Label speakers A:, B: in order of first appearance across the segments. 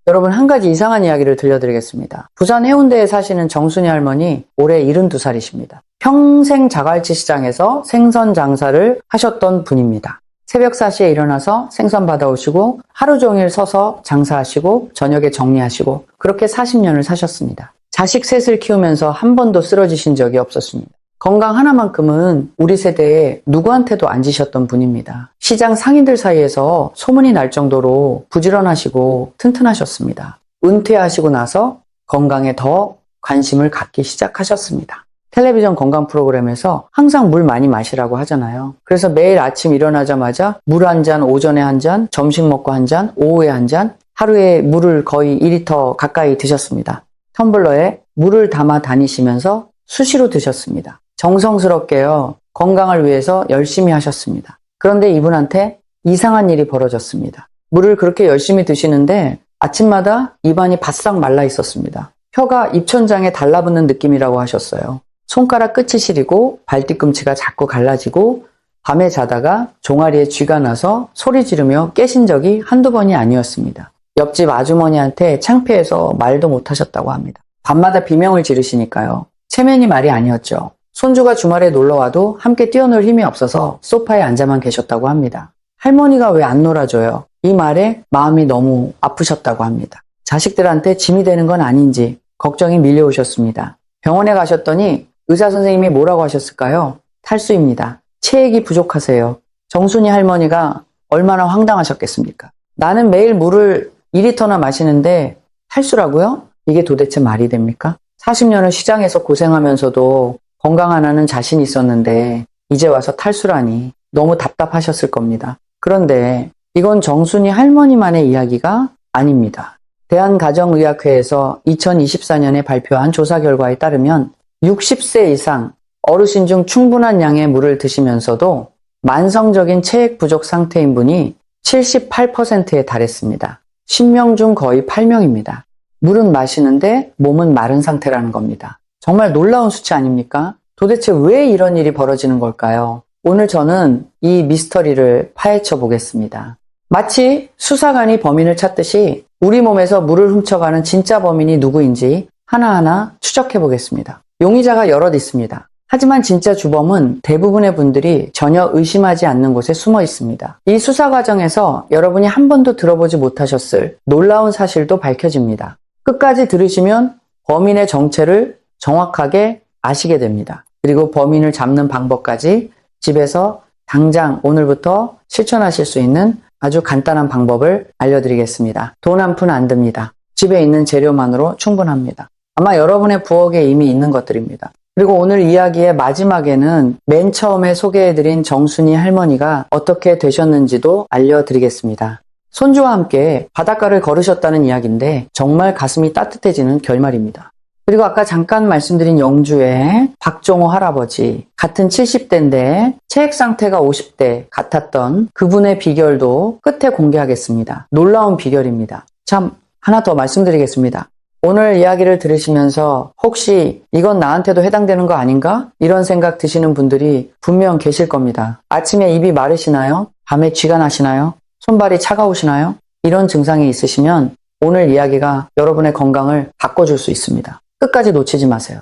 A: 여러분, 한 가지 이상한 이야기를 들려드리겠습니다. 부산 해운대에 사시는 정순이 할머니 올해 72살이십니다. 평생 자갈치 시장에서 생선 장사를 하셨던 분입니다. 새벽 4시에 일어나서 생선 받아오시고 하루 종일 서서 장사하시고 저녁에 정리하시고 그렇게 40년을 사셨습니다. 자식 셋을 키우면서 한 번도 쓰러지신 적이 없었습니다. 건강 하나만큼은 우리 세대에 누구한테도 안 지셨던 분입니다. 시장 상인들 사이에서 소문이 날 정도로 부지런하시고 튼튼하셨습니다. 은퇴하시고 나서 건강에 더 관심을 갖기 시작하셨습니다. 텔레비전 건강 프로그램에서 항상 물 많이 마시라고 하잖아요. 그래서 매일 아침 일어나자마자 물 한 잔, 오전에 한 잔, 점심 먹고 한 잔, 오후에 한 잔, 하루에 물을 거의 2리터 가까이 드셨습니다. 텀블러에 물을 담아 다니시면서 수시로 드셨습니다. 정성스럽게요. 건강을 위해서 열심히 하셨습니다. 그런데 이분한테 이상한 일이 벌어졌습니다. 물을 그렇게 열심히 드시는데 아침마다 입안이 바싹 말라 있었습니다. 혀가 입천장에 달라붙는 느낌이라고 하셨어요. 손가락 끝이 시리고 발뒤꿈치가 자꾸 갈라지고 밤에 자다가 종아리에 쥐가 나서 소리 지르며 깨신 적이 한두 번이 아니었습니다. 옆집 아주머니한테 창피해서 말도 못하셨다고 합니다. 밤마다 비명을 지르시니까요. 체면이 말이 아니었죠. 손주가 주말에 놀러와도 함께 뛰어놀 힘이 없어서 소파에 앉아만 계셨다고 합니다. 할머니가 왜 안 놀아줘요? 이 말에 마음이 너무 아프셨다고 합니다. 자식들한테 짐이 되는 건 아닌지 걱정이 밀려오셨습니다. 병원에 가셨더니 의사 선생님이 뭐라고 하셨을까요? 탈수입니다. 체액이 부족하세요. 정순이 할머니가 얼마나 황당하셨겠습니까? 나는 매일 물을 2리터나 마시는데 탈수라고요? 이게 도대체 말이 됩니까? 40년을 시장에서 고생하면서도 건강 하나는 자신 있었는데 이제 와서 탈수라니 너무 답답하셨을 겁니다. 그런데 이건 정순이 할머니만의 이야기가 아닙니다. 대한가정의학회에서 2024년에 발표한 조사 결과에 따르면 60세 이상 어르신 중 충분한 양의 물을 드시면서도 만성적인 체액 부족 상태인 분이 78%에 달했습니다. 10명 중 거의 8명입니다. 물은 마시는데 몸은 마른 상태라는 겁니다. 정말 놀라운 수치 아닙니까? 도대체 왜 이런 일이 벌어지는 걸까요? 오늘 저는 이 미스터리를 파헤쳐 보겠습니다. 마치 수사관이 범인을 찾듯이 우리 몸에서 물을 훔쳐가는 진짜 범인이 누구인지 하나하나 추적해 보겠습니다. 용의자가 여럿 있습니다. 하지만 진짜 주범은 대부분의 분들이 전혀 의심하지 않는 곳에 숨어 있습니다. 이 수사 과정에서 여러분이 한 번도 들어보지 못하셨을 놀라운 사실도 밝혀집니다. 끝까지 들으시면 범인의 정체를 정확하게 아시게 됩니다. 그리고 범인을 잡는 방법까지 집에서 당장 오늘부터 실천하실 수 있는 아주 간단한 방법을 알려드리겠습니다. 돈 한 푼 안 듭니다. 집에 있는 재료만으로 충분합니다. 아마 여러분의 부엌에 이미 있는 것들입니다. 그리고 오늘 이야기의 마지막에는 맨 처음에 소개해드린 정순이 할머니가 어떻게 되셨는지도 알려드리겠습니다. 손주와 함께 바닷가를 걸으셨다는 이야기인데 정말 가슴이 따뜻해지는 결말입니다. 그리고 아까 잠깐 말씀드린 영주의 박종호 할아버지, 같은 70대인데 체액 상태가 50대 같았던 그분의 비결도 끝에 공개하겠습니다. 놀라운 비결입니다. 참, 하나 더 말씀드리겠습니다. 오늘 이야기를 들으시면서 혹시 이건 나한테도 해당되는 거 아닌가? 이런 생각 드시는 분들이 분명 계실 겁니다. 아침에 입이 마르시나요? 밤에 쥐가 나시나요? 손발이 차가우시나요? 이런 증상이 있으시면 오늘 이야기가 여러분의 건강을 바꿔줄 수 있습니다. 끝까지 놓치지 마세요.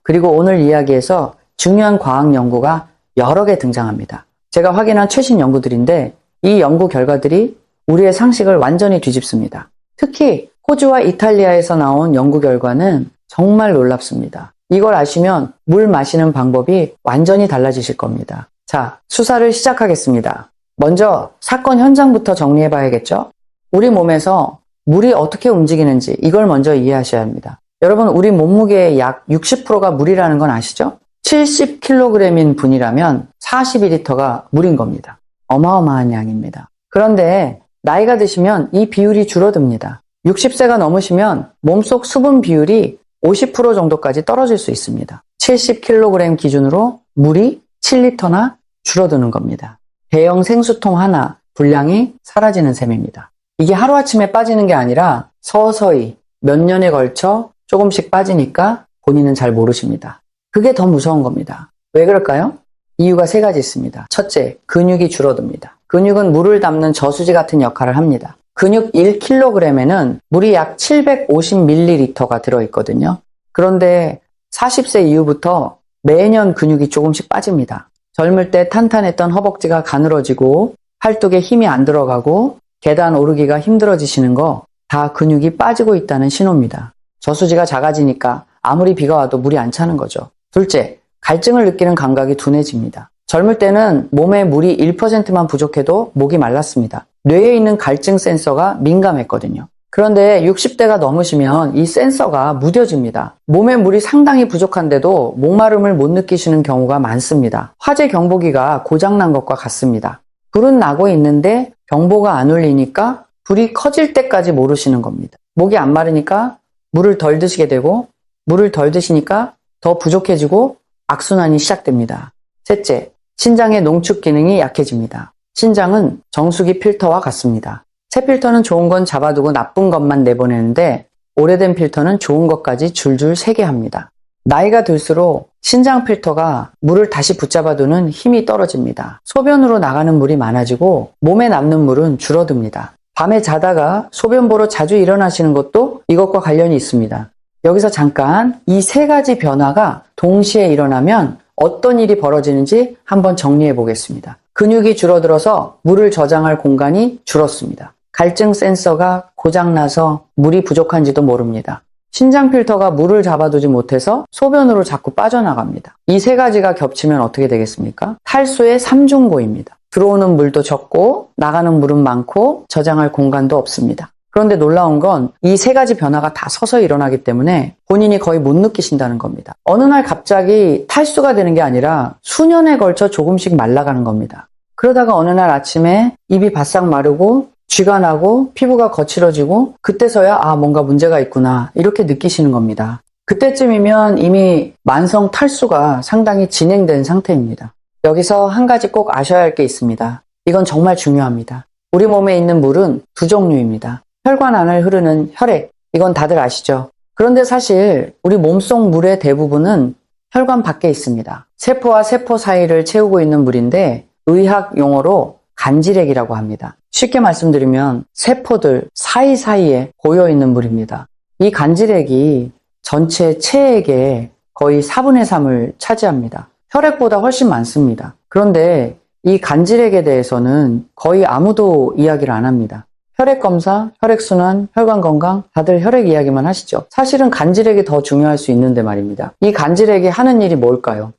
A: 그리고 오늘 이야기에서 중요한 과학 연구가 여러 개 등장합니다. 제가 확인한 최신 연구들인데 이 연구 결과들이 우리의 상식을 완전히 뒤집습니다. 특히 호주와 이탈리아에서 나온 연구 결과는 정말 놀랍습니다. 이걸 아시면 물 마시는 방법이 완전히 달라지실 겁니다. 자, 수사를 시작하겠습니다. 먼저 사건 현장부터 정리해 봐야겠죠? 우리 몸에서 물이 어떻게 움직이는지 이걸 먼저 이해하셔야 합니다. 여러분, 우리 몸무게의 약 60%가 물이라는 건 아시죠? 70kg인 분이라면 42리터가 물인 겁니다. 어마어마한 양입니다. 그런데 나이가 드시면 이 비율이 줄어듭니다. 60세가 넘으시면 몸속 수분 비율이 50% 정도까지 떨어질 수 있습니다. 70kg 기준으로 물이 7리터나 줄어드는 겁니다. 대형 생수통 하나 분량이 사라지는 셈입니다. 이게 하루아침에 빠지는 게 아니라 서서히 몇 년에 걸쳐 조금씩 빠지니까 본인은 잘 모르십니다. 그게 더 무서운 겁니다. 왜 그럴까요? 이유가 세 가지 있습니다. 첫째, 근육이 줄어듭니다. 근육은 물을 담는 저수지 같은 역할을 합니다. 근육 1kg에는 물이 약 750ml가 들어있거든요. 그런데 40세 이후부터 매년 근육이 조금씩 빠집니다. 젊을 때 탄탄했던 허벅지가 가늘어지고 팔뚝에 힘이 안 들어가고 계단 오르기가 힘들어지시는 거 다 근육이 빠지고 있다는 신호입니다. 저수지가 작아지니까 아무리 비가 와도 물이 안 차는 거죠. 둘째, 갈증을 느끼는 감각이 둔해집니다. 젊을 때는 몸에 물이 1%만 부족해도 목이 말랐습니다. 뇌에 있는 갈증 센서가 민감했거든요. 그런데 60대가 넘으시면 이 센서가 무뎌집니다. 몸에 물이 상당히 부족한데도 목마름을 못 느끼시는 경우가 많습니다. 화재 경보기가 고장난 것과 같습니다. 불은 나고 있는데 경보가 안 울리니까 불이 커질 때까지 모르시는 겁니다. 목이 안 마르니까 물을 덜 드시게 되고 물을 덜 드시니까 더 부족해지고 악순환이 시작됩니다. 셋째, 신장의 농축 기능이 약해집니다. 신장은 정수기 필터와 같습니다. 새 필터는 좋은 건 잡아두고 나쁜 것만 내보내는데 오래된 필터는 좋은 것까지 줄줄 새게 합니다. 나이가 들수록 신장 필터가 물을 다시 붙잡아두는 힘이 떨어집니다. 소변으로 나가는 물이 많아지고 몸에 남는 물은 줄어듭니다. 밤에 자다가 소변 보러 자주 일어나시는 것도 이것과 관련이 있습니다. 여기서 잠깐 이 세 가지 변화가 동시에 일어나면 어떤 일이 벌어지는지 한번 정리해 보겠습니다. 근육이 줄어들어서 물을 저장할 공간이 줄었습니다. 갈증 센서가 고장나서 물이 부족한지도 모릅니다. 신장 필터가 물을 잡아두지 못해서 소변으로 자꾸 빠져나갑니다. 이 세 가지가 겹치면 어떻게 되겠습니까? 탈수의 삼중고입니다. 들어오는 물도 적고 나가는 물은 많고 저장할 공간도 없습니다. 그런데 놀라운 건 이 세 가지 변화가 다 서서히 일어나기 때문에 본인이 거의 못 느끼신다는 겁니다. 어느 날 갑자기 탈수가 되는 게 아니라 수년에 걸쳐 조금씩 말라가는 겁니다. 그러다가 어느 날 아침에 입이 바싹 마르고 쥐가 나고 피부가 거칠어지고 그때서야 뭔가 문제가 있구나 이렇게 느끼시는 겁니다. 그때쯤이면 이미 만성 탈수가 상당히 진행된 상태입니다. 여기서 한 가지 꼭 아셔야 할 게 있습니다. 이건 정말 중요합니다. 우리 몸에 있는 물은 두 종류입니다. 혈관 안을 흐르는 혈액, 이건 다들 아시죠? 그런데 사실 우리 몸속 물의 대부분은 혈관 밖에 있습니다. 세포와 세포 사이를 채우고 있는 물인데 의학 용어로 간질액이라고 합니다. 쉽게 말씀드리면 세포들 사이사이에 고여있는 물입니다. 이 간질액이 전체 체액의 거의 4분의 3을 차지합니다. 혈액보다 훨씬 많습니다. 그런데 이 간질액에 대해서는 거의 아무도 이야기를 안 합니다. 혈액 검사, 혈액순환, 혈관 건강 다들 혈액 이야기만 하시죠. 사실은 간질액이 더 중요할 수 있는데 말입니다. 이 간질액이 하는 일이 뭘까요?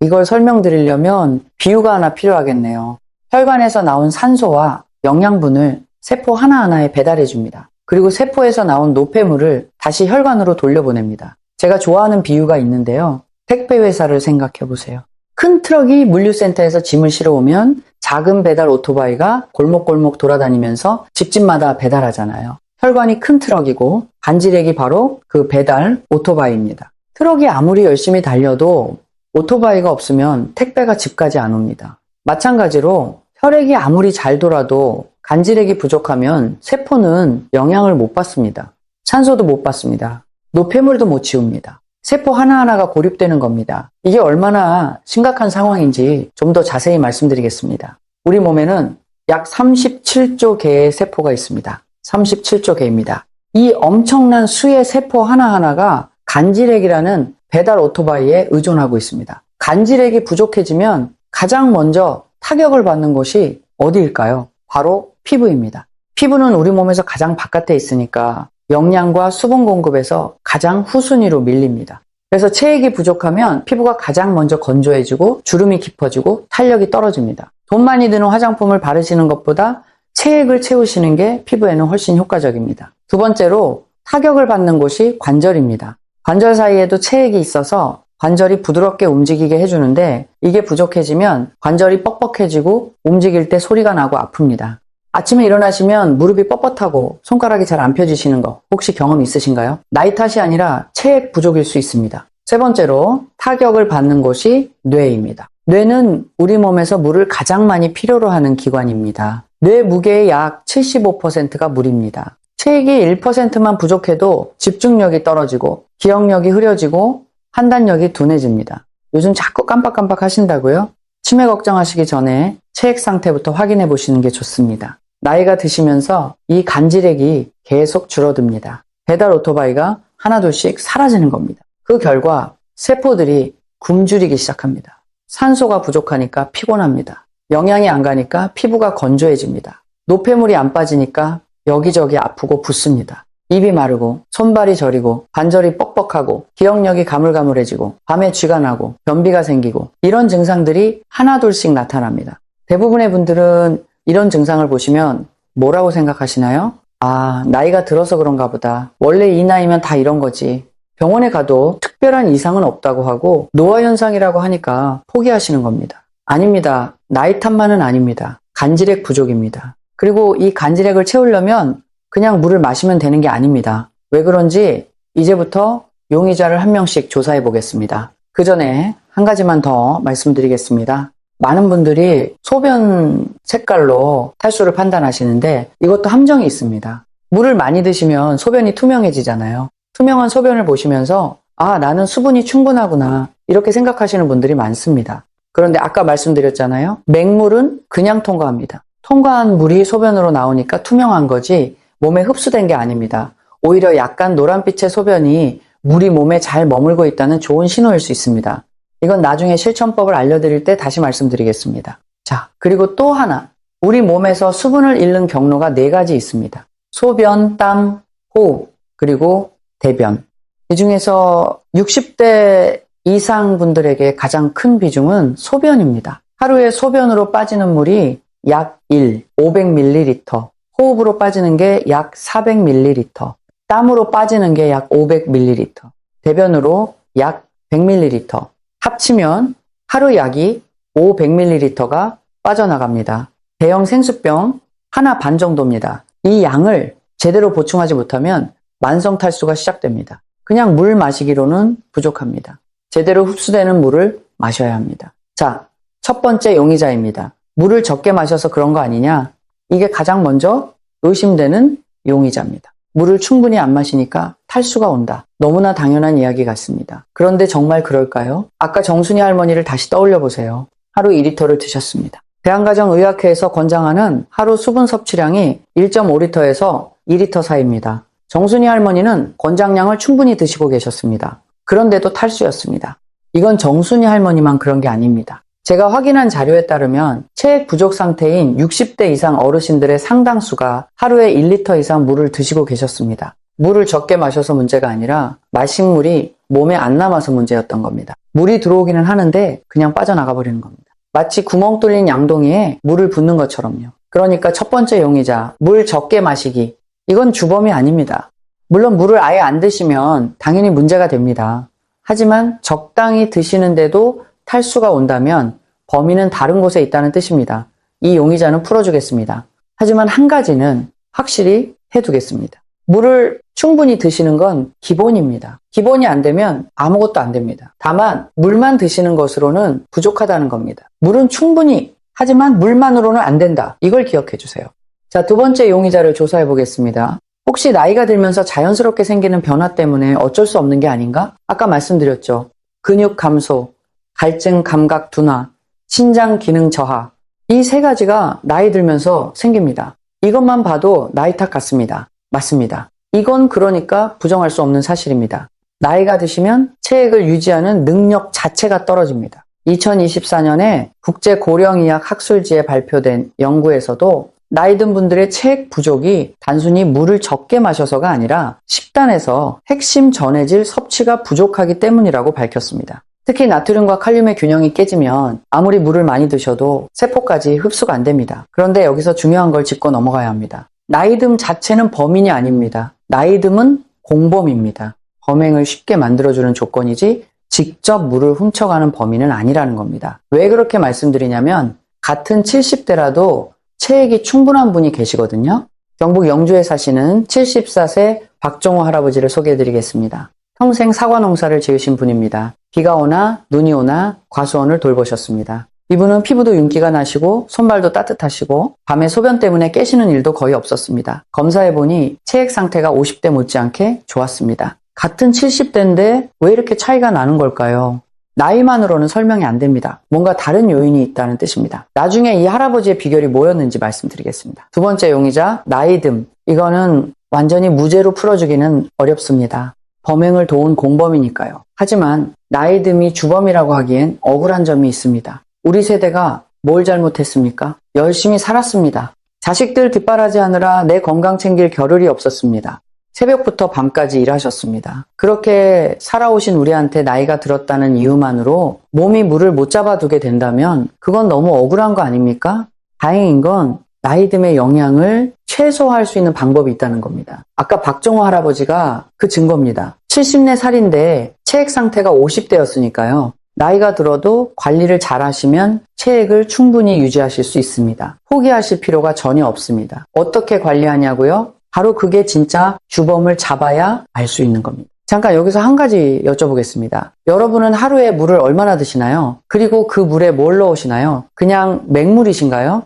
A: 이걸 설명드리려면 비유가 하나 필요하겠네요. 혈관에서 나온 산소와 영양분을 세포 하나하나에 배달해 줍니다. 그리고 세포에서 나온 노폐물을 다시 혈관으로 돌려보냅니다. 제가 좋아하는 비유가 있는데요. 택배 회사를 생각해 보세요. 큰 트럭이 물류센터에서 짐을 실어오면 작은 배달 오토바이가 골목골목 돌아다니면서 집집마다 배달하잖아요. 혈관이 큰 트럭이고 간질액이 바로 그 배달 오토바이입니다. 트럭이 아무리 열심히 달려도 오토바이가 없으면 택배가 집까지 안 옵니다. 마찬가지로 혈액이 아무리 잘 돌아도 간질액이 부족하면 세포는 영향을 못 받습니다. 산소도 못 받습니다. 노폐물도 못 치웁니다. 세포 하나하나가 고립되는 겁니다. 이게 얼마나 심각한 상황인지 좀 더 자세히 말씀드리겠습니다. 우리 몸에는 약 37조 개의 세포가 있습니다. 37조 개입니다. 이 엄청난 수의 세포 하나하나가 간질액이라는 배달 오토바이에 의존하고 있습니다. 간질액이 부족해지면 가장 먼저 타격을 받는 곳이 어디일까요? 바로 피부입니다. 피부는 우리 몸에서 가장 바깥에 있으니까 영양과 수분 공급에서 가장 후순위로 밀립니다. 그래서 체액이 부족하면 피부가 가장 먼저 건조해지고 주름이 깊어지고 탄력이 떨어집니다. 돈 많이 드는 화장품을 바르시는 것보다 체액을 채우시는 게 피부에는 훨씬 효과적입니다. 두 번째로 타격을 받는 곳이 관절입니다. 관절 사이에도 체액이 있어서 관절이 부드럽게 움직이게 해주는데 이게 부족해지면 관절이 뻑뻑해지고 움직일 때 소리가 나고 아픕니다. 아침에 일어나시면 무릎이 뻣뻣하고 손가락이 잘 안 펴지시는 거 혹시 경험 있으신가요? 나이 탓이 아니라 체액 부족일 수 있습니다. 세 번째로 타격을 받는 곳이 뇌입니다. 뇌는 우리 몸에서 물을 가장 많이 필요로 하는 기관입니다. 뇌 무게의 약 75%가 물입니다. 체액이 1%만 부족해도 집중력이 떨어지고 기억력이 흐려지고 판단력이 둔해집니다. 요즘 자꾸 깜빡깜빡 하신다고요? 치매 걱정하시기 전에 체액 상태부터 확인해 보시는 게 좋습니다. 나이가 드시면서 이 간질액이 계속 줄어듭니다. 배달 오토바이가 하나둘씩 사라지는 겁니다. 그 결과 세포들이 굶주리기 시작합니다. 산소가 부족하니까 피곤합니다. 영양이 안 가니까 피부가 건조해집니다. 노폐물이 안 빠지니까 여기저기 아프고 붓습니다. 입이 마르고 손발이 저리고 관절이 뻑뻑하고 기억력이 가물가물해지고 밤에 쥐가 나고 변비가 생기고 이런 증상들이 하나둘씩 나타납니다. 대부분의 분들은 이런 증상을 보시면 뭐라고 생각하시나요? 아, 나이가 들어서 그런가 보다. 원래 이 나이면 다 이런 거지. 병원에 가도 특별한 이상은 없다고 하고 노화현상이라고 하니까 포기하시는 겁니다. 아닙니다. 나이 탓만은 아닙니다. 간질액 부족입니다. 그리고 이 간질액을 채우려면 그냥 물을 마시면 되는 게 아닙니다. 왜 그런지 이제부터 용의자를 한 명씩 조사해 보겠습니다. 그 전에 한 가지만 더 말씀드리겠습니다. 많은 분들이 소변 색깔로 탈수를 판단하시는데 이것도 함정이 있습니다. 물을 많이 드시면 소변이 투명해지잖아요. 투명한 소변을 보시면서 아, 나는 수분이 충분하구나 이렇게 생각하시는 분들이 많습니다. 그런데 아까 말씀드렸잖아요. 맹물은 그냥 통과합니다. 통과한 물이 소변으로 나오니까 투명한 거지 몸에 흡수된 게 아닙니다. 오히려 약간 노란빛의 소변이 물이 몸에 잘 머물고 있다는 좋은 신호일 수 있습니다. 이건 나중에 실천법을 알려드릴 때 다시 말씀드리겠습니다. 자, 그리고 또 하나. 우리 몸에서 수분을 잃는 경로가 4가지 있습니다. 소변, 땀, 호흡, 그리고 대변. 이 중에서 60대 이상 분들에게 가장 큰 비중은 소변입니다. 하루에 소변으로 빠지는 물이 약 500ml, 호흡으로 빠지는 게 약 400ml, 땀으로 빠지는 게 약 500ml, 대변으로 약 100ml, 합치면 하루 약이 500ml가 빠져나갑니다. 대형 생수병 하나 반 정도입니다. 이 양을 제대로 보충하지 못하면 만성 탈수가 시작됩니다. 그냥 물 마시기로는 부족합니다. 제대로 흡수되는 물을 마셔야 합니다. 자, 첫 번째 용의자입니다. 물을 적게 마셔서 그런 거 아니냐? 이게 가장 먼저 의심되는 용의자입니다. 물을 충분히 안 마시니까 탈수가 온다. 너무나 당연한 이야기 같습니다. 그런데 정말 그럴까요? 아까 정순이 할머니를 다시 떠올려 보세요. 하루 2리터를 드셨습니다. 대한가정의학회에서 권장하는 하루 수분 섭취량이 1.5리터에서 2리터 사이입니다. 정순이 할머니는 권장량을 충분히 드시고 계셨습니다. 그런데도 탈수였습니다. 이건 정순이 할머니만 그런 게 아닙니다. 제가 확인한 자료에 따르면 체액 부족 상태인 60대 이상 어르신들의 상당수가 하루에 1리터 이상 물을 드시고 계셨습니다. 물을 적게 마셔서 문제가 아니라 마신 물이 몸에 안 남아서 문제였던 겁니다. 물이 들어오기는 하는데 그냥 빠져나가 버리는 겁니다. 마치 구멍 뚫린 양동이에 물을 붓는 것처럼요. 그러니까 첫 번째 용의자, 물 적게 마시기. 이건 주범이 아닙니다. 물론 물을 아예 안 드시면 당연히 문제가 됩니다. 하지만 적당히 드시는데도 탈수가 온다면 범인은 다른 곳에 있다는 뜻입니다. 이 용의자는 풀어주겠습니다. 하지만 한 가지는 확실히 해두겠습니다. 물을 충분히 드시는 건 기본입니다. 기본이 안 되면 아무것도 안 됩니다. 다만 물만 드시는 것으로는 부족하다는 겁니다. 물은 충분히, 하지만 물만으로는 안 된다. 이걸 기억해 주세요. 자, 두 번째 용의자를 조사해 보겠습니다. 혹시 나이가 들면서 자연스럽게 생기는 변화 때문에 어쩔 수 없는 게 아닌가? 아까 말씀드렸죠. 근육 감소, 갈증 감각 둔화, 신장 기능 저하. 이 3가지가 나이 들면서 생깁니다. 이것만 봐도 나이 탓 같습니다. 맞습니다. 이건 그러니까 부정할 수 없는 사실입니다. 나이가 드시면 체액을 유지하는 능력 자체가 떨어집니다. 2024년에 국제고령의학 학술지에 발표된 연구에서도 나이 든 분들의 체액 부족이 단순히 물을 적게 마셔서가 아니라 식단에서 핵심 전해질 섭취가 부족하기 때문이라고 밝혔습니다. 특히 나트륨과 칼륨의 균형이 깨지면 아무리 물을 많이 드셔도 세포까지 흡수가 안 됩니다. 그런데 여기서 중요한 걸 짚고 넘어가야 합니다. 나이듦 자체는 범인이 아닙니다. 나이듦은 공범입니다. 범행을 쉽게 만들어주는 조건이지 직접 물을 훔쳐가는 범인은 아니라는 겁니다. 왜 그렇게 말씀드리냐면 같은 70대라도 체액이 충분한 분이 계시거든요. 경북 영주에 사시는 74세 박종호 할아버지를 소개해드리겠습니다. 평생 사과 농사를 지으신 분입니다. 비가 오나 눈이 오나 과수원을 돌보셨습니다. 이분은 피부도 윤기가 나시고 손발도 따뜻하시고 밤에 소변 때문에 깨시는 일도 거의 없었습니다. 검사해보니 체액 상태가 50대 못지않게 좋았습니다. 같은 70대인데 왜 이렇게 차이가 나는 걸까요? 나이만으로는 설명이 안 됩니다. 뭔가 다른 요인이 있다는 뜻입니다. 나중에 이 할아버지의 비결이 뭐였는지 말씀드리겠습니다. 두 번째 용의자, 나이듦. 이거는 완전히 무죄로 풀어주기는 어렵습니다. 범행을 도운 공범이니까요. 하지만 나이듦이 주범이라고 하기엔 억울한 점이 있습니다. 우리 세대가 뭘 잘못했습니까? 열심히 살았습니다. 자식들 뒷바라지하느라 내 건강 챙길 겨를이 없었습니다. 새벽부터 밤까지 일하셨습니다. 그렇게 살아오신 우리한테 나이가 들었다는 이유만으로 몸이 물을 못 잡아두게 된다면 그건 너무 억울한 거 아닙니까? 다행인 건 나이듦의 영향을 최소화할 수 있는 방법이 있다는 겁니다. 아까 박정호 할아버지가 그 증거입니다. 70내 살인데 체액 상태가 50대였으니까요. 나이가 들어도 관리를 잘 하시면 체액을 충분히 유지하실 수 있습니다. 포기하실 필요가 전혀 없습니다. 어떻게 관리하냐고요? 바로 그게 진짜 주범을 잡아야 알 수 있는 겁니다. 잠깐 여기서 한 가지 여쭤보겠습니다. 여러분은 하루에 물을 얼마나 드시나요? 그리고 그 물에 뭘 넣으시나요? 그냥 맹물이신가요?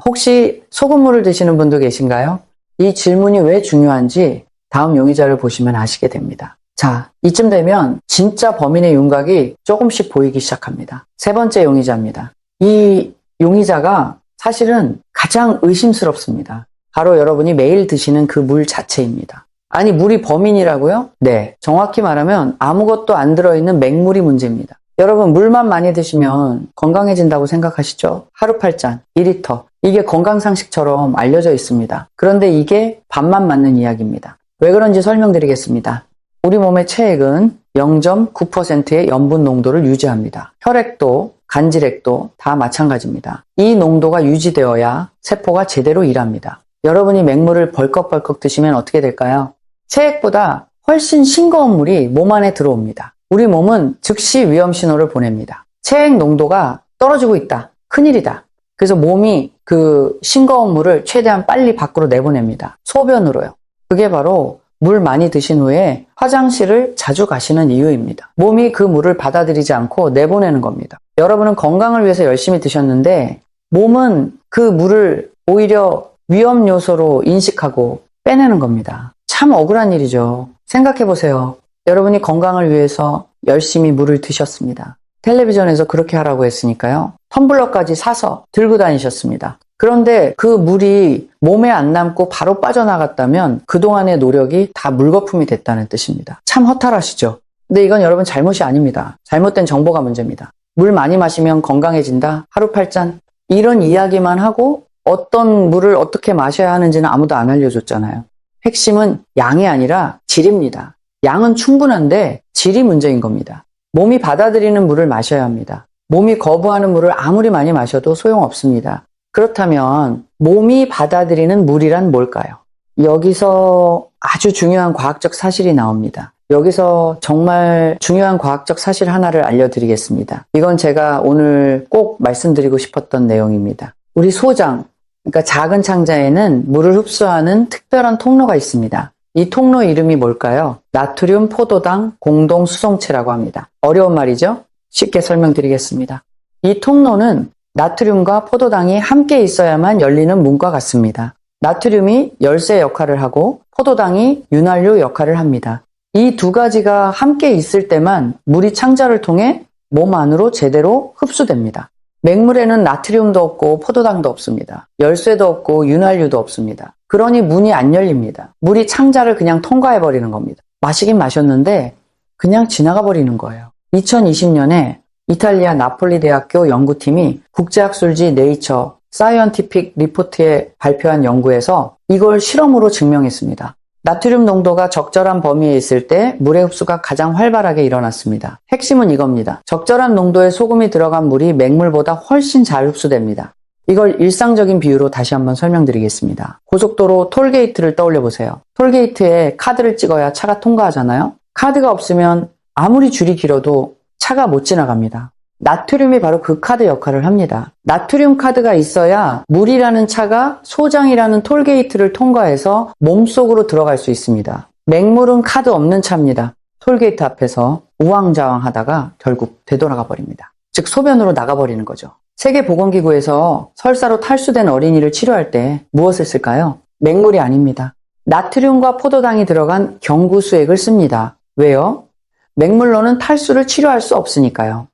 A: 혹시 소금물을 드시는 분도 계신가요? 이 질문이 왜 중요한지 다음 용의자를 보시면 아시게 됩니다. 자, 이쯤 되면 진짜 범인의 윤곽이 조금씩 보이기 시작합니다. 세 번째 용의자입니다. 이 용의자가 사실은 가장 의심스럽습니다. 바로 여러분이 매일 드시는 그 물 자체입니다. 아니, 물이 범인이라고요? 네, 정확히 말하면 아무것도 안 들어있는 맹물이 문제입니다. 여러분, 물만 많이 드시면 건강해진다고 생각하시죠? 하루 8잔, 2리터. 이게 건강상식처럼 알려져 있습니다. 그런데 이게 반만 맞는 이야기입니다. 왜 그런지 설명드리겠습니다. 우리 몸의 체액은 0.9%의 염분 농도를 유지합니다. 혈액도, 간질액도 다 마찬가지입니다. 이 농도가 유지되어야 세포가 제대로 일합니다. 여러분이 맹물을 벌컥벌컥 드시면 어떻게 될까요? 체액보다 훨씬 싱거운 물이 몸 안에 들어옵니다. 우리 몸은 즉시 위험 신호를 보냅니다. 체액 농도가 떨어지고 있다. 큰일이다. 그래서 몸이 그 싱거운 물을 최대한 빨리 밖으로 내보냅니다. 소변으로요. 그게 바로 물 많이 드신 후에 화장실을 자주 가시는 이유입니다. 몸이 그 물을 받아들이지 않고 내보내는 겁니다. 여러분은 건강을 위해서 열심히 드셨는데 몸은 그 물을 오히려 위험 요소로 인식하고 빼내는 겁니다. 참 억울한 일이죠. 생각해 보세요. 여러분이 건강을 위해서 열심히 물을 드셨습니다. 텔레비전에서 그렇게 하라고 했으니까요. 텀블러까지 사서 들고 다니셨습니다. 그런데 그 물이 몸에 안 남고 바로 빠져나갔다면 그동안의 노력이 다 물거품이 됐다는 뜻입니다. 참 허탈하시죠? 근데 이건 여러분 잘못이 아닙니다. 잘못된 정보가 문제입니다. 물 많이 마시면 건강해진다. 하루 8잔. 이런 이야기만 하고 어떤 물을 어떻게 마셔야 하는지는 아무도 안 알려줬잖아요. 핵심은 양이 아니라 질입니다. 양은 충분한데 질이 문제인 겁니다. 몸이 받아들이는 물을 마셔야 합니다. 몸이 거부하는 물을 아무리 많이 마셔도 소용없습니다. 그렇다면 몸이 받아들이는 물이란 뭘까요? 여기서 아주 중요한 과학적 사실이 나옵니다. 여기서 정말 중요한 과학적 사실 하나를 알려드리겠습니다. 이건 제가 오늘 꼭 말씀드리고 싶었던 내용입니다. 우리 소장, 그러니까 작은 창자에는 물을 흡수하는 특별한 통로가 있습니다. 이 통로 이름이 뭘까요? 나트륨 포도당 공동 수송체라고 합니다. 어려운 말이죠? 쉽게 설명드리겠습니다. 이 통로는 나트륨과 포도당이 함께 있어야만 열리는 문과 같습니다. 나트륨이 열쇠 역할을 하고 포도당이 윤활유 역할을 합니다. 이 두 가지가 함께 있을 때만 물이 창자를 통해 몸 안으로 제대로 흡수됩니다. 맹물에는 나트륨도 없고 포도당도 없습니다. 열쇠도 없고 윤활유도 없습니다. 그러니 문이 안 열립니다. 물이 창자를 그냥 통과해버리는 겁니다. 마시긴 마셨는데 그냥 지나가 버리는 거예요. 2020년에 이탈리아 나폴리 대학교 연구팀이 국제학술지 네이처 사이언티픽 리포트에 발표한 연구에서 이걸 실험으로 증명했습니다. 나트륨 농도가 적절한 범위에 있을 때 물의 흡수가 가장 활발하게 일어났습니다. 핵심은 이겁니다. 적절한 농도의 소금이 들어간 물이 맹물보다 훨씬 잘 흡수됩니다. 이걸 일상적인 비유로 다시 한번 설명드리겠습니다. 고속도로 톨게이트를 떠올려 보세요. 톨게이트에 카드를 찍어야 차가 통과하잖아요. 카드가 없으면 아무리 줄이 길어도 차가 못 지나갑니다. 나트륨이 바로 그 카드 역할을 합니다. 나트륨 카드가 있어야 물이라는 차가 소장이라는 톨게이트를 통과해서 몸속으로 들어갈 수 있습니다. 맹물은 카드 없는 차입니다. 톨게이트 앞에서 우왕좌왕 하다가 결국 되돌아가 버립니다. 즉 소변으로 나가버리는 거죠. 세계보건기구에서 설사로 탈수된 어린이를 치료할 때 무엇을 쓸까요? 맹물이 아닙니다. 나트륨과 포도당이 들어간 경구수액을 씁니다. 왜요? 맹물로는 탈수를 치료할 수 없으니까요.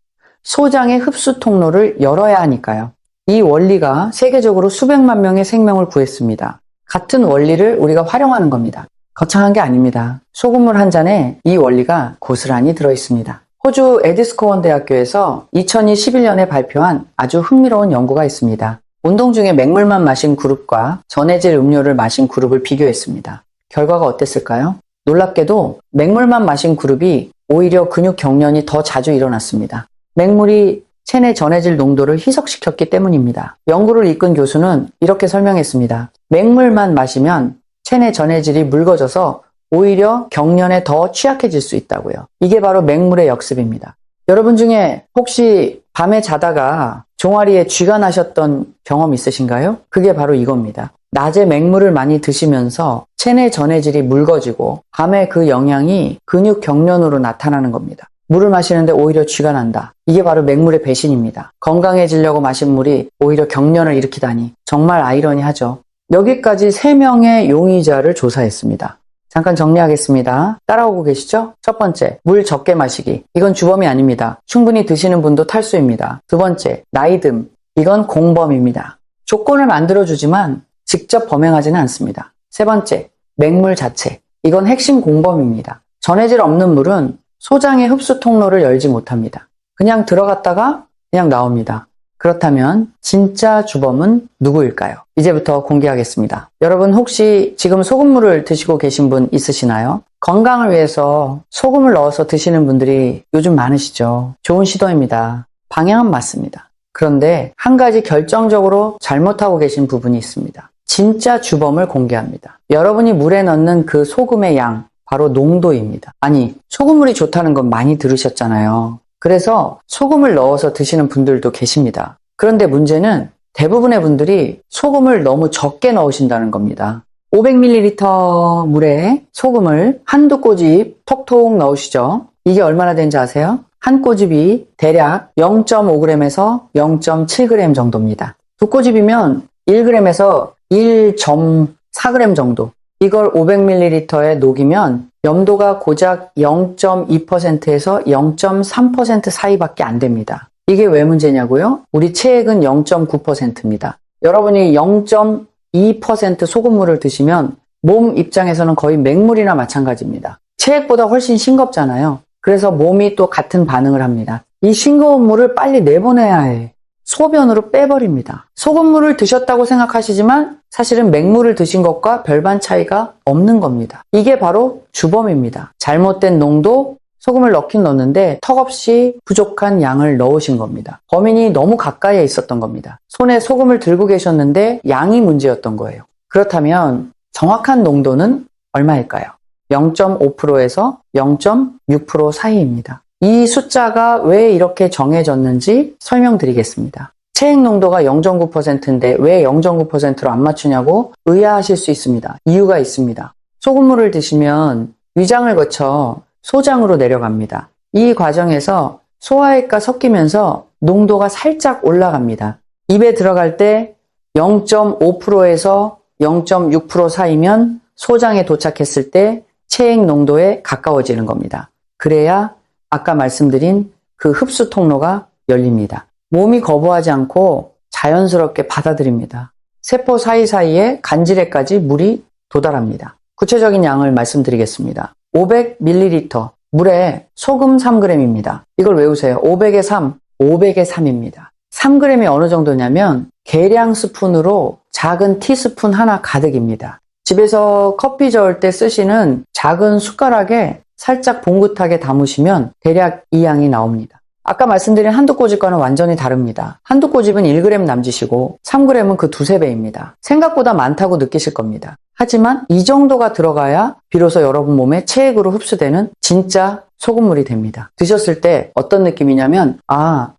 A: 소장의 흡수 통로를 열어야 하니까요. 이 원리가 세계적으로 수백만 명의 생명을 구했습니다. 같은 원리를 우리가 활용하는 겁니다. 거창한 게 아닙니다. 소금물 한 잔에 이 원리가 고스란히 들어있습니다. 호주 에디스코원 대학교에서 2021년에 발표한 아주 흥미로운 연구가 있습니다. 운동 중에 맹물만 마신 그룹과 전해질 음료를 마신 그룹을 비교했습니다. 결과가 어땠을까요? 놀랍게도 맹물만 마신 그룹이 오히려 근육 경련이 더 자주 일어났습니다. 맹물이 체내 전해질 농도를 희석시켰기 때문입니다. 연구를 이끈 교수는 이렇게 설명했습니다. 맹물만 마시면 체내 전해질이 묽어져서 오히려 경련에 더 취약해질 수 있다고요. 이게 바로 맹물의 역습입니다. 여러분 중에 혹시 밤에 자다가 종아리에 쥐가 나셨던 경험 있으신가요? 그게 바로 이겁니다. 낮에 맹물을 많이 드시면서 체내 전해질이 묽어지고 밤에 그 영향이 근육 경련으로 나타나는 겁니다. 물을 마시는데 오히려 쥐가 난다. 이게 바로 맹물의 배신입니다. 건강해지려고 마신 물이 오히려 경련을 일으키다니 정말 아이러니하죠. 여기까지 3명의 용의자를 조사했습니다. 잠깐 정리하겠습니다. 따라오고 계시죠? 첫 번째, 물 적게 마시기. 이건 주범이 아닙니다. 충분히 드시는 분도 탈수입니다. 두 번째, 나이듦. 이건 공범입니다. 조건을 만들어주지만 직접 범행하지는 않습니다. 세 번째, 맹물 자체. 이건 핵심 공범입니다. 전해질 없는 물은 소장의 흡수 통로를 열지 못합니다. 그냥 들어갔다가 그냥 나옵니다. 그렇다면 진짜 주범은 누구일까요? 이제부터 공개하겠습니다. 여러분 혹시 지금 소금물을 드시고 계신 분 있으시나요? 건강을 위해서 소금을 넣어서 드시는 분들이 요즘 많으시죠. 좋은 시도입니다. 방향은 맞습니다. 그런데 한 가지 결정적으로 잘못하고 계신 부분이 있습니다. 진짜 주범을 공개합니다. 여러분이 물에 넣는 그 소금의 양, 바로 농도입니다. 아니, 소금물이 좋다는 건 많이 들으셨잖아요. 그래서 소금을 넣어서 드시는 분들도 계십니다. 그런데 문제는 대부분의 분들이 소금을 너무 적게 넣으신다는 겁니다. 500ml 물에 소금을 한두 꼬집 톡톡 넣으시죠. 이게 얼마나 되는지 아세요? 한 꼬집이 대략 0.5g에서 0.7g 정도입니다. 두 꼬집이면 1g에서 1.4g 정도. 이걸 500ml에 녹이면 염도가 고작 0.2%에서 0.3% 사이밖에 안 됩니다. 이게 왜 문제냐고요? 우리 체액은 0.9%입니다. 여러분이 0.2% 소금물을 드시면 몸 입장에서는 거의 맹물이나 마찬가지입니다. 체액보다 훨씬 싱겁잖아요. 그래서 몸이 또 같은 반응을 합니다. 이 싱거운 물을 빨리 내보내야 해. 소변으로 빼버립니다. 소금물을 드셨다고 생각하시지만 사실은 맹물을 드신 것과 별반 차이가 없는 겁니다. 이게 바로 주범입니다. 잘못된 농도, 소금을 넣긴 넣었는데 턱없이 부족한 양을 넣으신 겁니다. 범인이 너무 가까이에 있었던 겁니다. 손에 소금을 들고 계셨는데 양이 문제였던 거예요. 그렇다면 정확한 농도는 얼마일까요? 0.5%에서 0.6% 사이입니다. 이 숫자가 왜 이렇게 정해졌는지 설명드리겠습니다. 체액 농도가 0.9%인데 왜 0.9%로 안 맞추냐고 의아하실 수 있습니다. 이유가 있습니다. 소금물을 드시면 위장을 거쳐 소장으로 내려갑니다. 이 과정에서 소화액과 섞이면서 농도가 살짝 올라갑니다. 입에 들어갈 때 0.5%에서 0.6% 사이면 소장에 도착했을 때 체액 농도에 가까워지는 겁니다. 그래야 아까 말씀드린 그 흡수 통로가 열립니다. 몸이 거부하지 않고 자연스럽게 받아들입니다. 세포 사이사이에 간질에까지 물이 도달합니다. 구체적인 양을 말씀드리겠습니다. 500ml 물에 소금 3g입니다. 이걸 외우세요. 500에 3, 500에 3입니다. 3g이 어느 정도냐면 계량 스푼으로 작은 티스푼 하나 가득입니다. 집에서 커피 저을 때 쓰시는 작은 숟가락에 살짝 봉긋하게 담으시면 대략 이 양이 나옵니다. 아까 말씀드린 한두 꼬집과는 완전히 다릅니다. 한두 꼬집은 1g 남짓이고 3g은 그 두세 배입니다. 생각보다 많다고 느끼실 겁니다. 하지만 이 정도가 들어가야 비로소 여러분 몸에 체액으로 흡수되는 진짜 소금물이 됩니다. 드셨을 때 어떤 느낌이냐면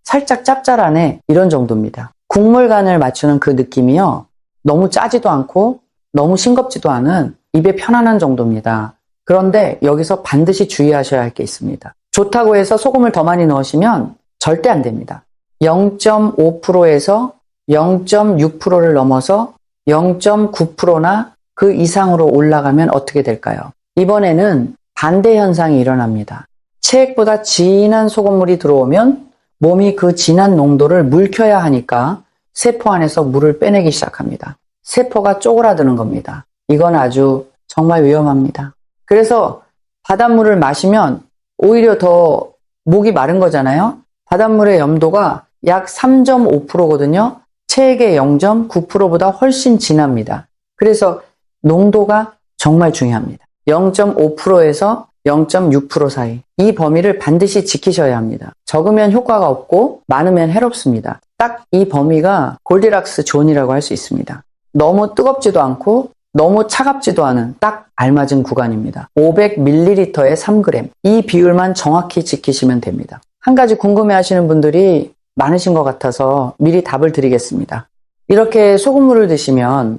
A: 살짝 짭짤하네 이런 정도입니다. 국물 간을 맞추는 그 느낌이요. 너무 짜지도 않고 너무 싱겁지도 않은 입에 편안한 정도입니다. 그런데 여기서 반드시 주의하셔야 할 게 있습니다. 좋다고 해서 소금을 더 많이 넣으시면 절대 안 됩니다. 0.5%에서 0.6%를 넘어서 0.9%나 그 이상으로 올라가면 어떻게 될까요? 이번에는 반대 현상이 일어납니다. 체액보다 진한 소금물이 들어오면 몸이 그 진한 농도를 물켜야 하니까 세포 안에서 물을 빼내기 시작합니다. 세포가 쪼그라드는 겁니다. 이건 아주 정말 위험합니다. 그래서 바닷물을 마시면 오히려 더 목이 마른 거잖아요. 바닷물의 염도가 약 3.5%거든요. 체액의 0.9%보다 훨씬 진합니다. 그래서 농도가 정말 중요합니다. 0.5%에서 0.6% 사이. 이 범위를 반드시 지키셔야 합니다. 적으면 효과가 없고 많으면 해롭습니다. 딱 이 범위가 골디락스 존이라고 할 수 있습니다. 너무 뜨겁지도 않고 너무 차갑지도 않은 딱 알맞은 구간입니다. 500ml에 3g. 이 비율만 정확히 지키시면 됩니다. 한 가지 궁금해하시는 분들이 많으신 것 같아서 미리 답을 드리겠습니다. 이렇게 소금물을 드시면